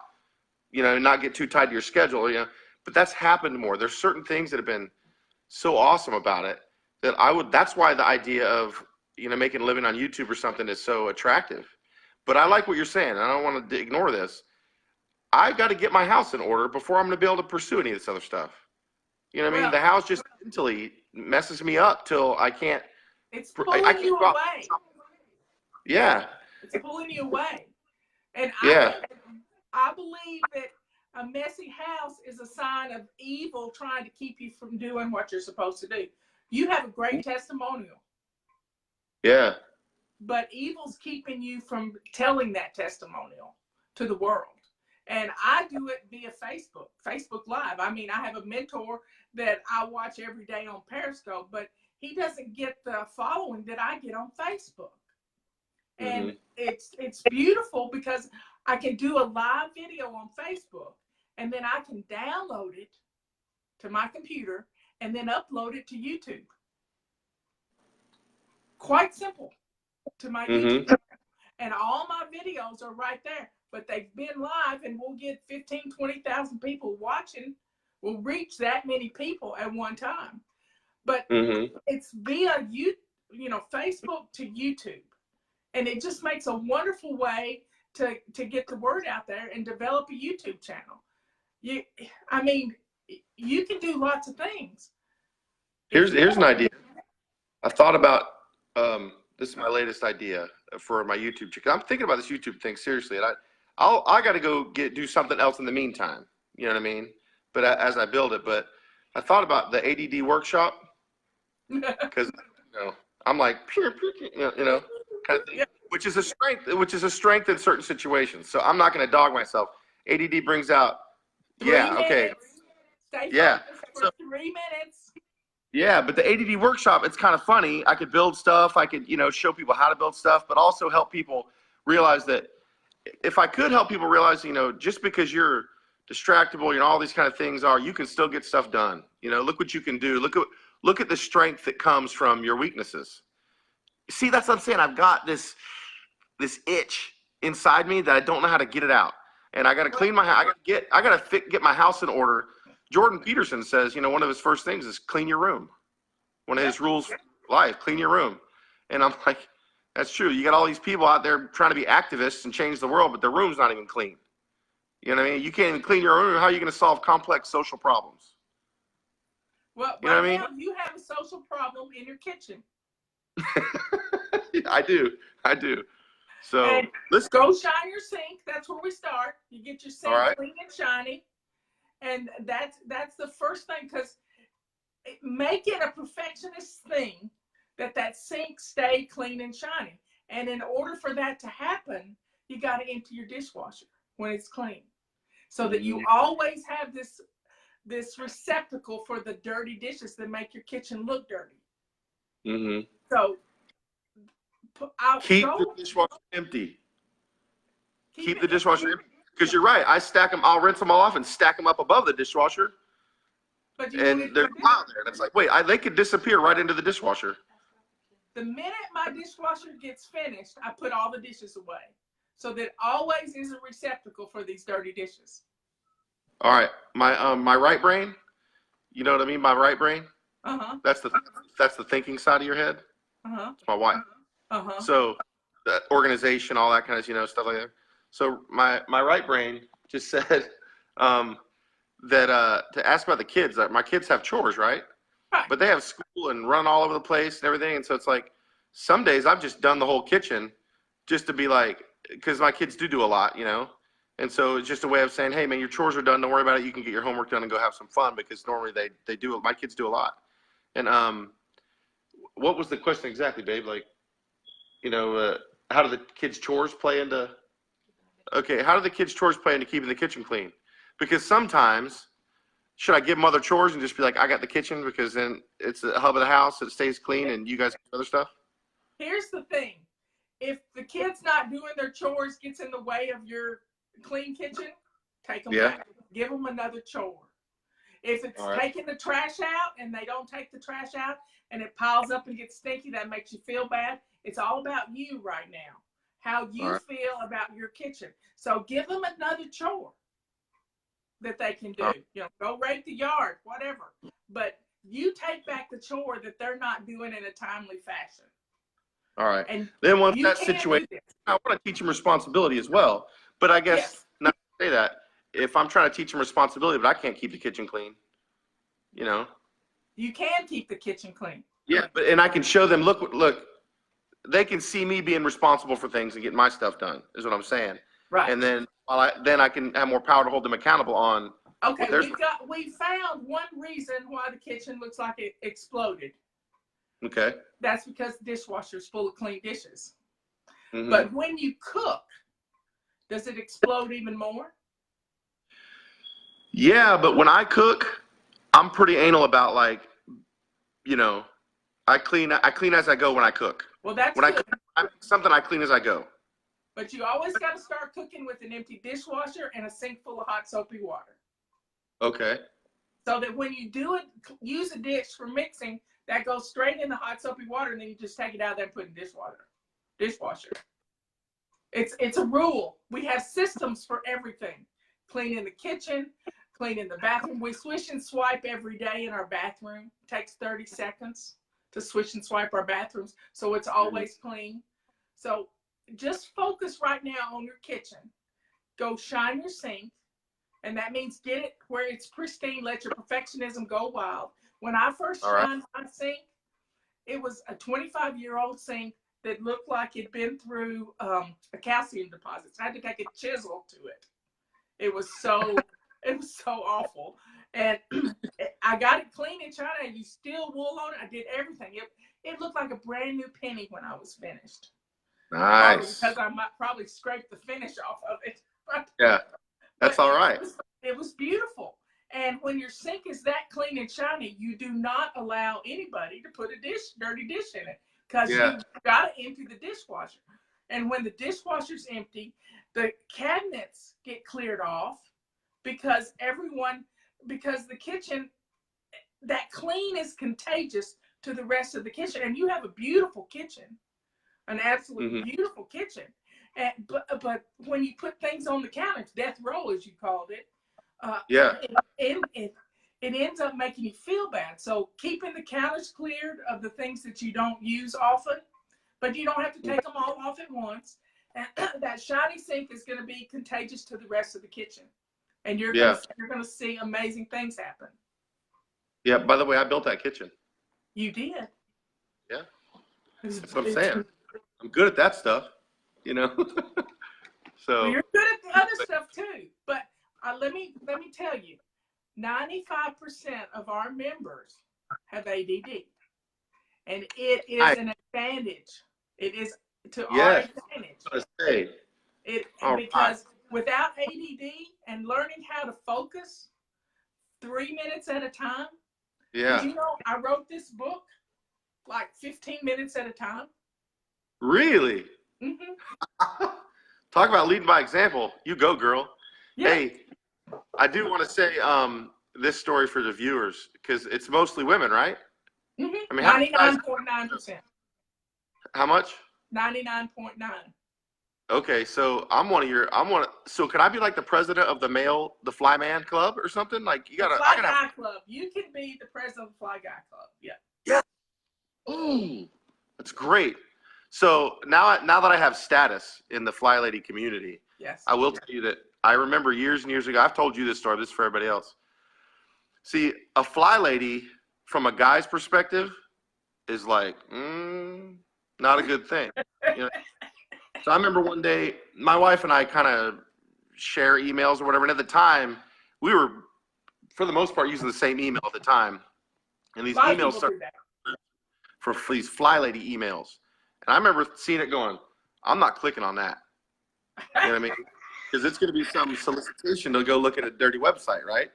And not get too tied to your schedule. But that's happened more. There's certain things that have been so awesome about it that's why the idea of making a living on YouTube or something is so attractive. But I like what you're saying. I don't want to ignore this. I've got to get my house in order before I'm going to be able to pursue any of this other stuff. You know what I mean? The house just mentally messes me up till I can't. It's pulling you away. Yeah. It's pulling you away. And I believe that a messy house is a sign of evil trying to keep you from doing what you're supposed to do. You have a great testimonial. Yeah. But evil's keeping you from telling that testimonial to the world. And I do it via Facebook Live. I mean, I have a mentor that I watch every day on Periscope, but he doesn't get the following that I get on Facebook. And it's beautiful because I can do a live video on Facebook, and then I can download it to my computer and then upload it to YouTube. Quite simple to my YouTube. And all my videos are right there. But they've been live, and we'll get 15, 20,000 people watching. We'll reach that many people at one time. But it's via Facebook to YouTube. And it just makes a wonderful way to get the word out there and develop a YouTube channel. You can do lots of things. Here's an idea. I thought about this is my latest idea for my YouTube channel. I'm thinking about this YouTube thing seriously, and I got to go do something else in the meantime. You know what I mean? But as I build it, but I thought about the ADD workshop because I'm like kind of thing, which is a strength in certain situations. So I'm not going to dog myself. ADD brings out. 3 minutes. Okay. Stay So, 3 minutes. Yeah, but the ADD workshop, it's kind of funny. I could build stuff. I could, show people how to build stuff, but also help people realize that if I could help people realize, just because you're distractible, all these kind of things you can still get stuff done. Look what you can do. Look at the strength that comes from your weaknesses. See, that's what I'm saying. I've got this itch inside me that I don't know how to get it out. And I got to clean my house. I got to get my house in order. Jordan Peterson says, one of his first things is clean your room. One of his rules for life, clean your room. And I'm like, that's true. You got all these people out there trying to be activists and change the world, but their room's not even clean. You know what I mean? You can't even clean your room. How are you going to solve complex social problems? Well, you know what I mean? Now you have a social problem in your kitchen. I do. So and let's go shine your sink. That's where we start. You get your sink clean and shiny. And that's the first thing, because make it a perfectionist thing that sink stay clean and shiny. And in order for that to happen, you got to empty your dishwasher when it's clean, so that you always have this receptacle for the dirty dishes that make your kitchen look dirty. So keep the dishwasher empty. Keep the dishwasher empty. Because you're right. I stack them. I'll rinse them all off and stack them up above the dishwasher. But and there's a pile there. And it's like, wait, they could disappear right into the dishwasher. The minute my dishwasher gets finished, I put all the dishes away. So that always is a receptacle for these dirty dishes. All right. My right brain, you know what I mean? My right brain? That's the thinking side of your head. It's my wife. So the organization, all that kind of, stuff like that. So my right brain just said that to ask about the kids. My kids have chores, right? But they have school and run all over the place and everything. And so it's like some days I've just done the whole kitchen just to be like, because my kids do a lot, And so it's just a way of saying, hey, man, your chores are done. Don't worry about it. You can get your homework done and go have some fun, because normally they do. My kids do a lot. And what was the question exactly, babe? Like, how do the kids' chores play into? Okay, how do the kids' chores play into keeping the kitchen clean? Because sometimes should I give them other chores and just be like, I got the kitchen because then it's the hub of the house, it stays clean, and you guys do other stuff? Here's the thing. If the kid's not doing their chores, gets in the way of your clean kitchen, take them back. Give them another chore. If it's taking the trash out and they don't take the trash out and it piles up and gets stinky, that makes you feel bad. It's all about you right now, how you feel about your kitchen. So give them another chore that they can do. Go rake the yard, whatever. But you take back the chore that they're not doing in a timely fashion. All right. And then once that situation, I want to teach them responsibility as well. But I guess not to say that, if I'm trying to teach them responsibility, but I can't keep the kitchen clean, You can keep the kitchen clean. Yeah, and I can show them, look, they can see me being responsible for things and getting my stuff done, is what I'm saying. Right. And then I can have more power to hold them accountable on. Okay, we found one reason why the kitchen looks like it exploded. Okay. That's because the dishwasher's full of clean dishes. Mm-hmm. But when you cook, does it explode even more? Yeah, but when I cook, I'm pretty anal about I clean as I go when I cook. Well, that's when good. I cook something, I clean as I go. But you always got to start cooking with an empty dishwasher and a sink full of hot soapy water. Okay. So that when you do it, use a dish for mixing, that goes straight in the hot soapy water, and then you just take it out there and put in dishwasher. It's a rule. We have systems for everything. Cleaning the kitchen, cleaning the bathroom. We swish and swipe every day in our bathroom. It takes 30 seconds to swish and swipe our bathrooms, so it's always clean. So just focus right now on your kitchen. Go shine your sink, and that means get it where it's pristine. Let your perfectionism go wild. When I first shined my sink, it was a 25-year-old sink that looked like it'd been through a calcium deposit. I had to take a chisel to it. It was so awful. And I got it clean in China. I used steel wool on it. I did everything. It looked like a brand new penny when I was finished. Nice. Because I might probably scrape the finish off of it. Yeah, that's all right. It was beautiful. And when your sink is that clean and shiny, you do not allow anybody to put a dirty dish in it, because you've got to empty the dishwasher. And when the dishwasher's empty, the cabinets get cleared off because the kitchen, that clean is contagious to the rest of the kitchen. And you have a beautiful kitchen, an absolutely beautiful kitchen. But when you put things on the counters, death row, as you called it, it ends up making you feel bad. So keeping the counters cleared of the things that you don't use often, but you don't have to take them all off at once. And that shiny sink is going to be contagious to the rest of the kitchen, and you're going to see amazing things happen. Yeah. By the way, I built that kitchen. You did. Yeah. That's what I'm saying. I'm good at that stuff, So well, you're good at the other stuff too, but. Let me tell you, 95% of our members have ADD, and it is an advantage. It is to our advantage. Because without ADD and learning how to focus 3 minutes at a time. Yeah. Did you know I wrote this book like 15 minutes at a time? Really? Mm-hmm. Talk about leading by example. You go, girl. Yeah. Hey, I do want to say this story for the viewers, because it's mostly women, right? Mm-hmm. I mean, 99.9%. How much? 99.9. Okay, so so can I be like the president of the Fly Man Club or something? Like you gotta. Fly Guy Club. You can be the president of the Fly Guy Club. Yeah. Yeah. Ooh, that's great. So now that I have status in the Fly Lady community, I will tell you that I remember years and years ago. I've told you this story. This is for everybody else. See, a Fly Lady from a guy's perspective is like not a good thing. So I remember one day, my wife and I kind of share emails or whatever. And at the time, we were, for the most part, using the same email at the time. And these emails started for these Fly Lady emails. And I remember seeing it going, I'm not clicking on that. You know what I mean? Because it's going to be some solicitation to go look at a dirty website, right?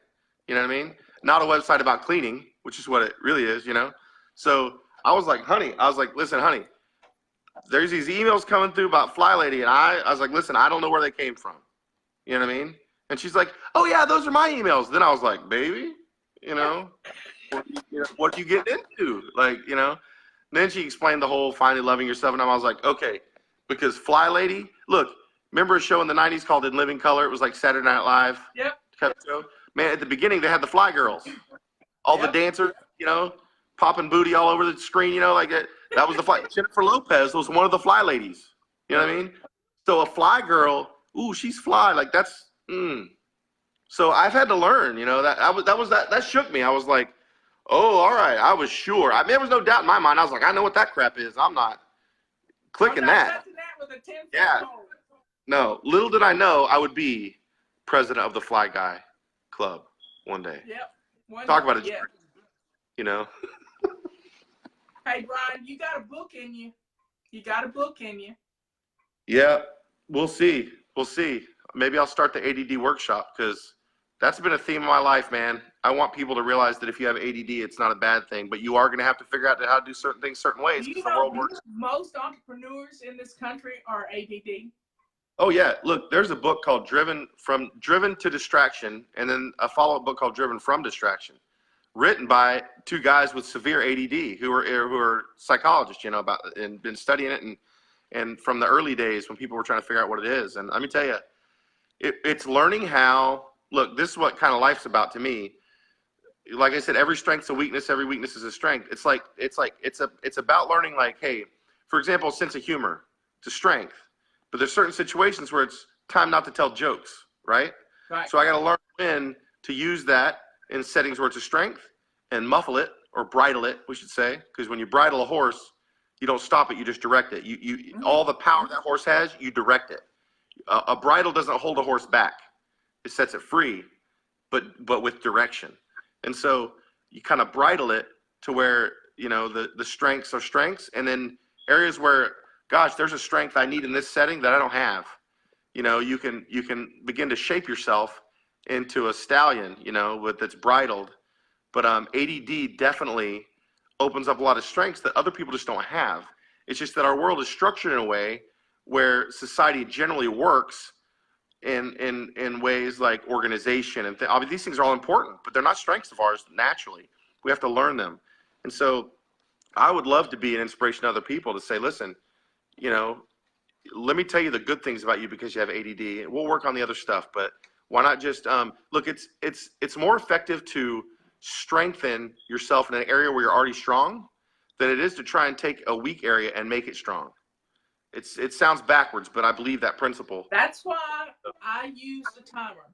You know what I mean? not a website about cleaning, which is what it really is, you know? So I was like, listen, honey, there's these emails coming through about Fly Lady. And I was like, listen, I don't know where they came from. You know what I mean? And she's like, oh yeah, those are my emails. Then I was like, baby, you know, what are you getting into? Like, you know, then she explained the whole finally loving yourself. And I was like, okay, because Fly Lady, look, remember a show in the 90s called In Living Color? It was like Saturday Night Live. Yep. Kind of show. Man, at the beginning, they had the Fly Girls. All the dancers, you know, popping booty all over the screen, you know, like that. That was the Fly. Jennifer Lopez was one of the Fly Ladies. You know what I mean? So a Fly Girl, ooh, she's fly. Like that's, So I've had to learn, you know, that shook me. I was like, oh, all right. I was sure. I mean, there was no doubt in my mind. I was like, I know what that crap is. I'm not clicking that. With a 10-foot Yeah. pole. No, little did I know I would be president of the Fly Guy Club one day. Yep. Talk about it, you know. Hey, Bryan, you got a book in you. You got a book in you. Yeah, we'll see. We'll see. Maybe I'll start the ADD workshop because that's been a theme of my life, man. I want people to realize that if you have ADD, it's not a bad thing, but you are going to have to figure out how to do certain things certain ways because the world works. Most entrepreneurs in this country are ADD. Oh yeah, look, there's a book called Driven to Distraction, and then a follow-up book called Driven from Distraction, written by two guys with severe ADD who are psychologists, you know, and been studying it and from the early days when people were trying to figure out what it is. And let me tell you, it's learning how. Look, this is what kind of life's about to me. Like I said, every strength's a weakness, every weakness is a strength. It's about learning, like, hey, for example, sense of humor, it's a strength. But there's certain situations where it's time not to tell jokes, right? So I got to learn when to use that in settings where it's a strength and muffle it or bridle it, we should say, because when you bridle a horse, you don't stop it, you just direct it. All the power that horse has, you direct it. A bridle doesn't hold a horse back. It sets it free, but with direction. And so you kind of bridle it to where, you know, the strengths are strengths, and then areas where, gosh, there's a strength I need in this setting that I don't have. You know, you can begin to shape yourself into a stallion, you know, that's bridled. But ADD definitely opens up a lot of strengths that other people just don't have. It's just that our world is structured in a way where society generally works in ways like organization and I mean, these things are all important, but they're not strengths of ours naturally. We have to learn them. And so I would love to be an inspiration to other people to say, listen, you know, let me tell you the good things about you because you have ADD. We'll work on the other stuff, but why not just look? It's more effective to strengthen yourself in an area where you're already strong than it is to try and take a weak area and make it strong. It sounds backwards, but I believe that principle. That's why I use the timer,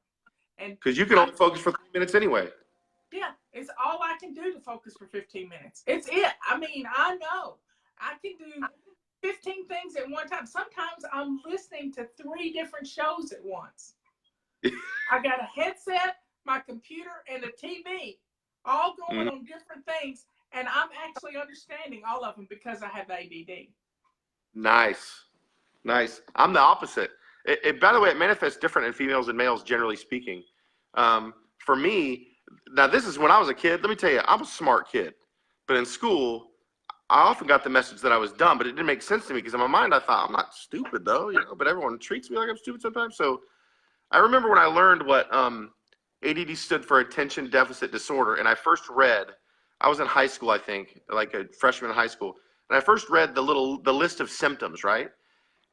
and because you can only focus for 3 minutes anyway. Yeah, it's all I can do to focus for 15 minutes. It's it. I mean, I know I can do 15 things at one time. Sometimes I'm listening to 3 different shows at once. I got a headset, my computer, and a TV, all going on different things, and I'm actually understanding all of them because I have ADD. Nice. I'm the opposite. By the way, it manifests different in females and males, generally speaking. For me, now this is when I was a kid. Let me tell you, I'm a smart kid. But in school, I often got the message that I was dumb, but it didn't make sense to me because in my mind I thought, I'm not stupid though, you know, but everyone treats me like I'm stupid sometimes. So I remember when I learned what ADD stood for attention deficit disorder, and I was in high school, I think, like a freshman in high school, and I first read the list of symptoms, right?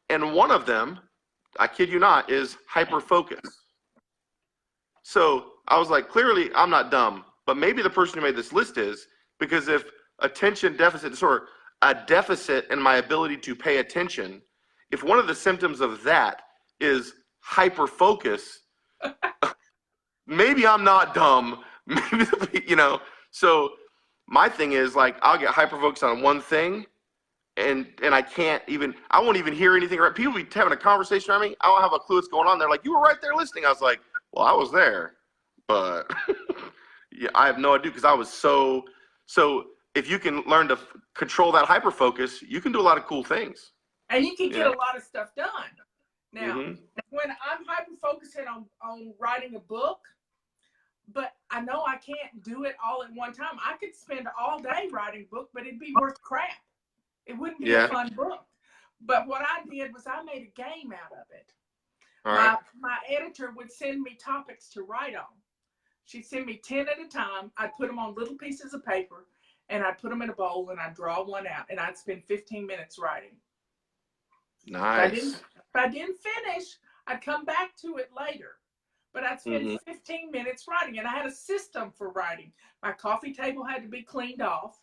And one of them, I kid you not, is hyperfocus. So I was like, clearly I'm not dumb, but maybe the person who made this list is, because if attention deficit disorder, a deficit in my ability to pay attention, if one of the symptoms of that is hyperfocus, maybe I'm not dumb, maybe, you know. So my thing is, like, I'll get hyperfocused on one thing, and I won't even hear anything. Right? People be having a conversation around me, I don't have a clue what's going on. They're like, you were right there listening. I was like, well, I was there, but yeah, I have no idea, because I was so if you can learn to control that hyperfocus, you can do a lot of cool things. And you can get a lot of stuff done. Now, when I'm hyper-focusing on writing a book, but I know I can't do it all at one time. I could spend all day writing a book, but it'd be worth crap. It wouldn't be a Yeah. fun book. But what I did was I made a game out of it. All right. My editor would send me topics to write on. She'd send me 10 at a time. I'd put them on little pieces of paper, and I'd put them in a bowl, and I'd draw one out, and I'd spend 15 minutes writing. Nice. If I didn't finish, I'd come back to it later. But I'd spend 15 minutes writing, and I had a system for writing. My coffee table had to be cleaned off.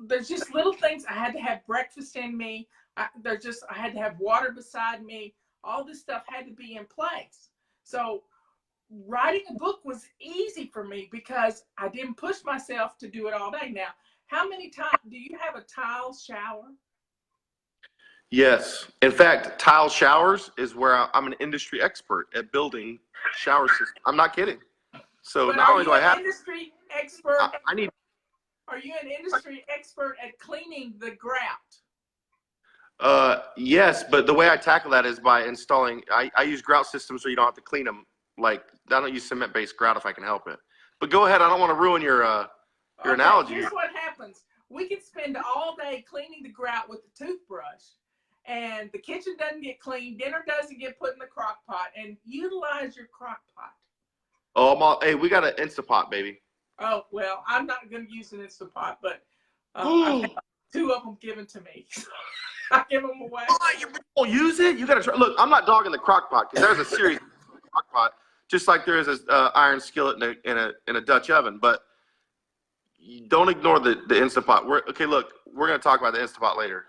There's just little things. I had to have breakfast in me. I had to have water beside me. All this stuff had to be in place. So writing a book was easy for me because I didn't push myself to do it all day. Now, how many times do you have a tile shower? Yes. In fact, tile showers is where I'm an industry expert at building shower systems. I'm not kidding. So But not only do I have, industry expert? I need. Are you an industry expert at cleaning the grout? Yes, but the way I tackle that is by installing. I use grout systems so you don't have to clean them. Like I don't use cement-based grout if I can help it. But go ahead. I don't want to ruin your analogy. Here's what happens. We can spend all day cleaning the grout with the toothbrush, and the kitchen doesn't get cleaned, dinner doesn't get put in the crock pot, and utilize your crock pot. Oh, hey, we got an Instapot, baby. Oh, well, I'm not going to use an Instapot, but I've had 2 of them given to me. I give them away. Oh, you won't use it? You got to try. Look, I'm not dogging the crock pot because there's a serious crock pot, just like there is an iron skillet in a Dutch oven. But you don't ignore the Instapot. Okay, look, we're going to talk about the Instapot later.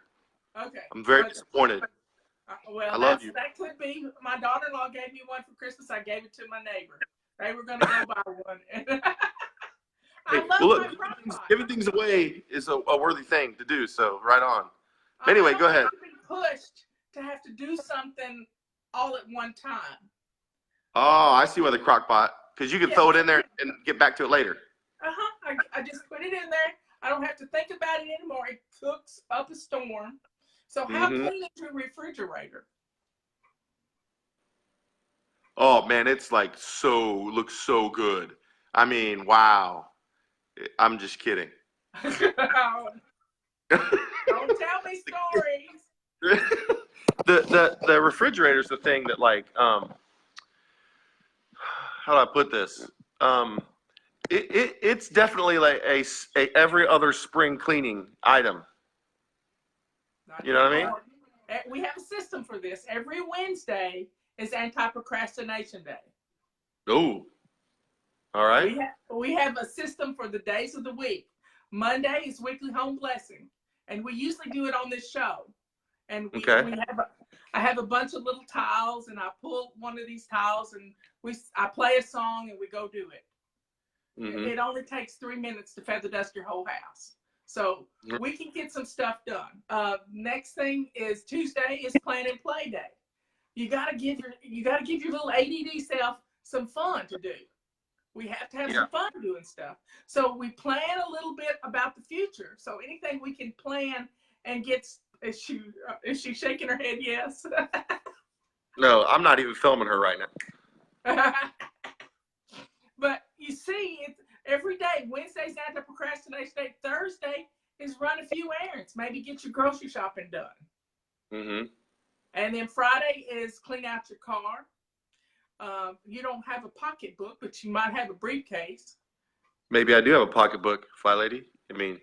Okay. I'm very disappointed. Well, I love you. That could be. My daughter-in-law gave me one for Christmas. I gave it to my neighbor. They were going to go buy one. I love my crock pot. Giving things away is a worthy thing to do, so right on. Anyway, go ahead. I've been pushed to have to do something all at one time. Oh, I see why the crock pot, because you can throw it in there and get back to it later. I just put it in there. I don't have to think about it anymore. It cooks up a storm. So how clean is your refrigerator? Oh man, it's like looks so good. I mean, wow. I'm just kidding. Don't tell me stories. The refrigerator's the thing that like how do I put this? It's definitely like a every other spring cleaning item. You know what I mean? We have a system for this. Every Wednesday is anti-procrastination day. Oh, all right. We have a system for the days of the week. Monday is weekly home blessing, and we usually do it on this show. And I have a bunch of little tiles, and I pull one of these tiles, and I play a song, and we go do it. It only takes 3 minutes to feather dust your whole house. So we can get some stuff done. Next thing is Tuesday is plan and play day. You gotta give your little ADD self some fun to do. We have to have some fun doing stuff. So we plan a little bit about the future. So anything we can plan and get. Is she shaking her head? Yes. No, I'm not even filming her right now. But you see, it's every day. Wednesday's anti-procrastination day. Thursday is run a few errands. Maybe get your grocery shopping done. And then Friday is clean out your car. You don't have a pocketbook, but you might have a briefcase. Maybe I do have a pocketbook, Fly Lady. I mean,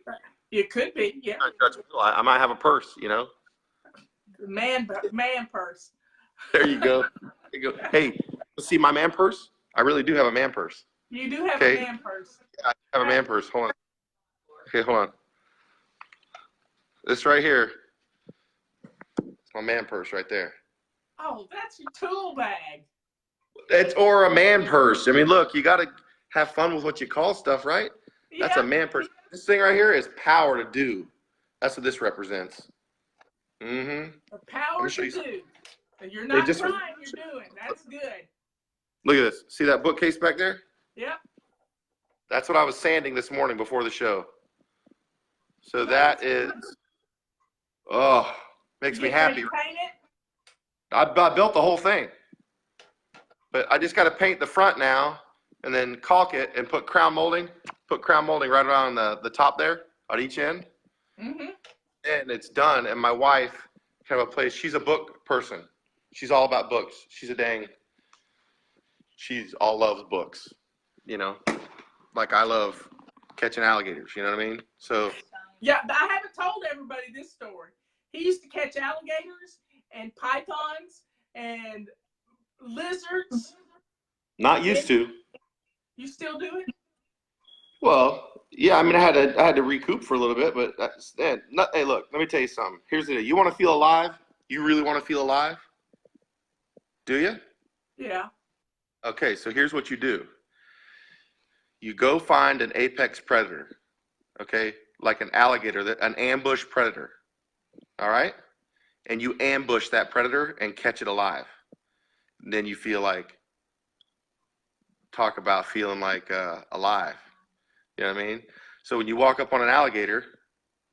it could be, yeah. I might have a purse, you know. Man purse. There you go. Hey, let's see my man purse. I really do have a man purse. You do have a man purse. Yeah, I have a man purse. Hold on. Okay, hold on. This right here. It's my man purse right there. Oh, that's your tool bag. Or a man purse. I mean, look, you got to have fun with what you call stuff, right? Yeah. That's a man purse. This thing right here is power to do. That's what this represents. The power to do. You're not trying, you're doing. That's good. Look at this. See that bookcase back there? Yep. That's what I was sanding this morning before the show. So that is, makes me happy. You paint it? I built the whole thing. But I just got to paint the front now and then caulk it and put crown molding right around the top there on each end. Mm-hmm. And it's done. And my wife kind of a place. She's a book person. She's all about books. She's all loves books. You know, like I love catching alligators. You know what I mean? So Yeah, I haven't told everybody this story. He used to catch alligators and pythons and lizards. not used to. You still do it? Well, yeah. I mean, I had to recoup for a little bit, but hey, look. Let me tell you something. Here's the deal. You want to feel alive? You really want to feel alive? Do you? Yeah. Okay. So here's what you do. You go find an apex predator. Okay, like an alligator, an ambush predator. All right, and you ambush that predator and catch it alive. And then you feel like, talk about feeling like alive. You know what I mean? So when you walk up on an alligator,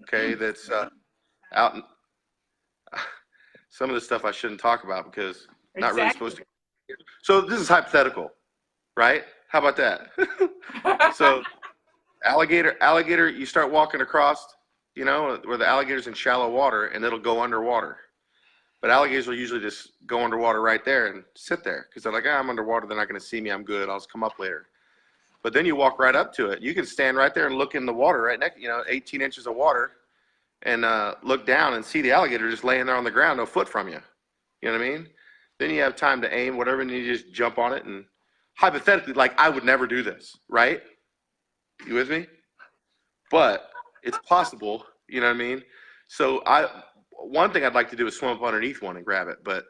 okay, that's out. Some of the stuff I shouldn't talk about because not really supposed to. So this is hypothetical, right? How about that? So alligator, you start walking across, you know, where the alligator's in shallow water and it'll go underwater. But alligators will usually just go underwater right there and sit there because they're like, I'm underwater. They're not going to see me. I'm good. I'll just come up later. But then you walk right up to it. You can stand right there and look in the water right next, 18 inches of water and look down and see the alligator just laying there on the ground, no foot from you. You know what I mean? Then you have time to aim, whatever, and you just jump on it. And hypothetically, like I would never do this, right? You with me? But it's possible, you know what I mean? So one thing I'd like to do is swim up underneath one and grab it. But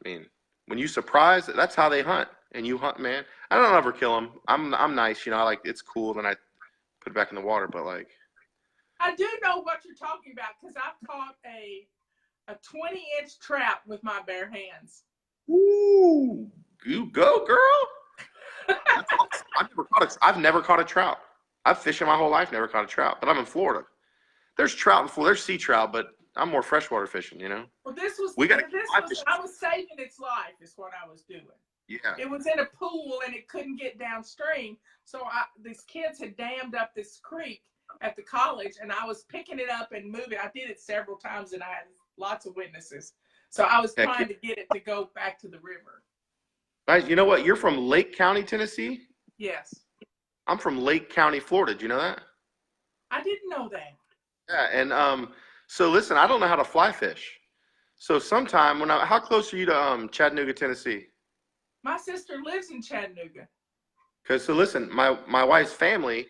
I mean, when you surprise, that's how they hunt. And you hunt, man. I don't ever kill them. I'm nice, I like it's cool. Then I put it back in the water. But like, I do know what you're talking about because I've caught a 20-inch trout with my bare hands. Ooh, you go, girl. I've never caught a trout. I've fished my whole life, never caught a trout. But I'm in Florida. There's trout in Florida. There's sea trout, but I'm more freshwater fishing, Well, I was saving its life is what I was doing. Yeah. It was in a pool and it couldn't get downstream. So these kids had dammed up this creek at the college and I was picking it up and moving. I did it several times and I had lots of witnesses. So I was trying to get it to go back to the river. Guys, you know what? You're from Lake County, Tennessee? Yes. I'm from Lake County, Florida. Do you know that? I didn't know that. Yeah, and so listen, I don't know how to fly fish. So sometime how close are you to Chattanooga, Tennessee? My sister lives in Chattanooga. Because so listen, my wife's family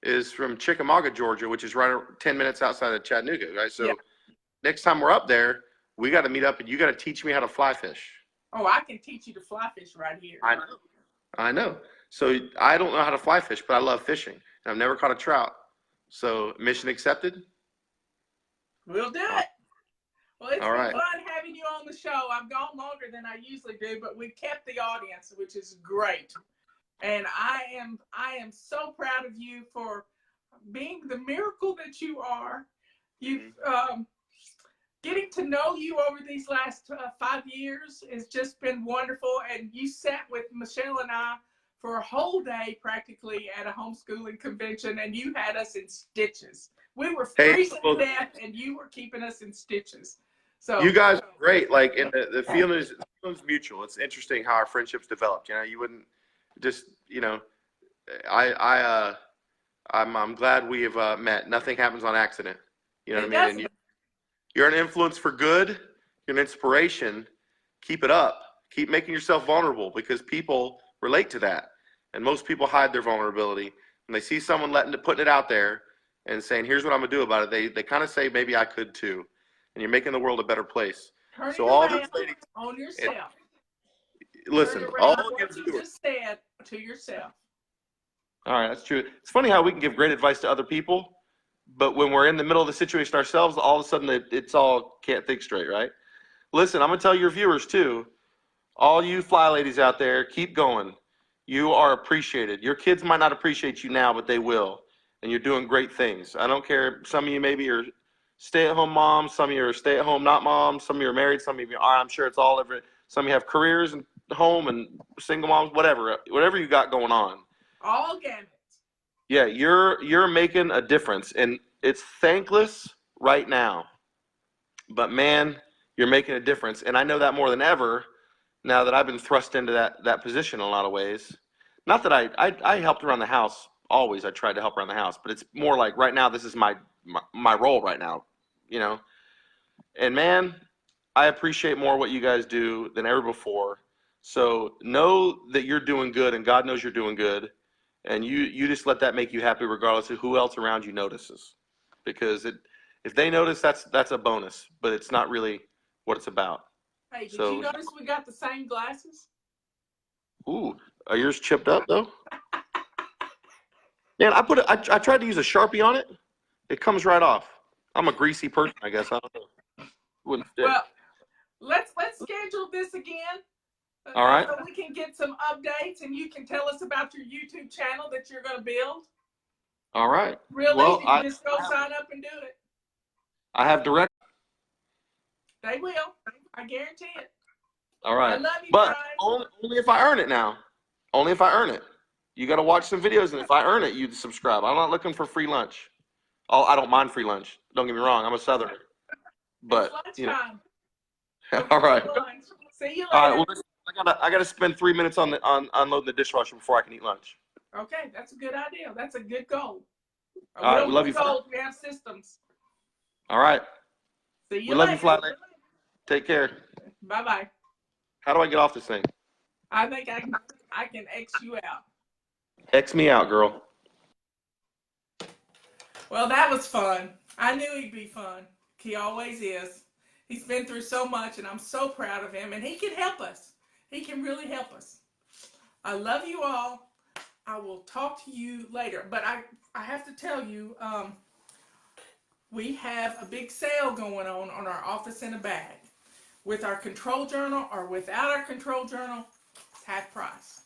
is from Chickamauga, Georgia, which is right 10 minutes outside of Chattanooga, right? So next time we're up there, we got to meet up and you got to teach me how to fly fish. Oh, I can teach you to fly fish right here. I know. So I don't know how to fly fish, but I love fishing. And I've never caught a trout. So mission accepted. We'll do it. Well, it's All been right. fun having you on the show. I've gone longer than I usually do, but we've kept the audience, which is great. And I am so proud of you for being the miracle that you are. You've getting to know you over these last 5 years has just been wonderful. And you sat with Michelle and I for a whole day practically at a homeschooling convention, and you had us in stitches. We were freezing to death, and you were keeping us in stitches. So you guys are great. Like, and the feeling's mutual. It's interesting how our friendships developed. You wouldn't just, I'm glad we have met. Nothing happens on accident. You know what I mean? And you're an influence for good. You're an inspiration. Keep it up. Keep making yourself vulnerable because people relate to that. And most people hide their vulnerability. When they see someone putting it out there and saying, here's what I'm going to do about it, they kind of say, maybe I could too. And you're making the world a better place. So all those ladies, on yourself. Listen, all what you just said to yourself. All right, that's true. It's funny how we can give great advice to other people, but when we're in the middle of the situation ourselves, all of a sudden it's all can't think straight, right? Listen, I'm going to tell your viewers too, all you fly ladies out there, keep going. You are appreciated. Your kids might not appreciate you now, but they will. And you're doing great things. I don't care. Some of you maybe are stay-at-home moms. Some of you are stay-at-home not moms. Some of you are married. Some of you are, I'm sure it's all over. Some of you have careers and home and single moms, whatever you got going on. All gamut. Yeah, you're making a difference, and it's thankless right now. But man, you're making a difference, and I know that more than ever now that I've been thrust into that position in a lot of ways. Not that I helped around the house always. I tried to help around the house, but it's more like right now this is my role right now, you know. And man, I appreciate more what you guys do than ever before. So know that you're doing good, and God knows you're doing good, and you just let that make you happy, regardless of who else around you notices, because if they notice, that's a bonus, but it's not really what it's about. Hey, did you So, notice we got the same glasses? ooh, are yours chipped up though? Man, I tried to use a Sharpie on it. It comes right off. I'm a greasy person, I guess. I don't know. Wouldn't stick. Well, let's schedule this again. All right. So we can get some updates, and you can tell us about your YouTube channel that you're going to build. All right. Real Well, easy. Just go sign up and do it. I have direct. They will. I guarantee it. All right. I love you, But Bryan. only if I earn it now. Only if I earn it. You got to watch some videos, and if I earn it, you subscribe. I'm not looking for free lunch. Oh, I don't mind free lunch. Don't get me wrong. I'm a Southerner. But, It's you know. lunchtime. All right. See you later. All right. Well, listen, I gotta spend 3 minutes on unloading the dishwasher before I can eat lunch. Okay, that's a good idea. That's a good goal. All right, we love you, goals. We have systems. All right. See you We later. love you, Flat Lady. Take care. Bye-bye. How do I get off this thing? I think I can X you out. X me out, girl. Well, that was fun. I knew he'd be fun. He always is. He's been through so much, and I'm so proud of him, and he can help us. He can really help us. I love you all. I will talk to you later. But I have to tell you, we have a big sale going on our Office in a Bag. With our control journal or without our control journal, it's half price.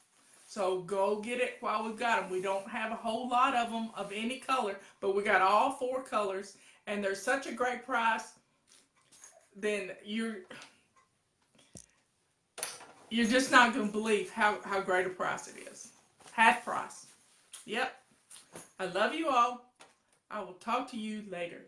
So go get it while we've got them. We don't have a whole lot of them of any color, but we got all 4 colors, and they're such a great price. Then you're just not going to believe how great a price it is. Half price. Yep. I love you all. I will talk to you later.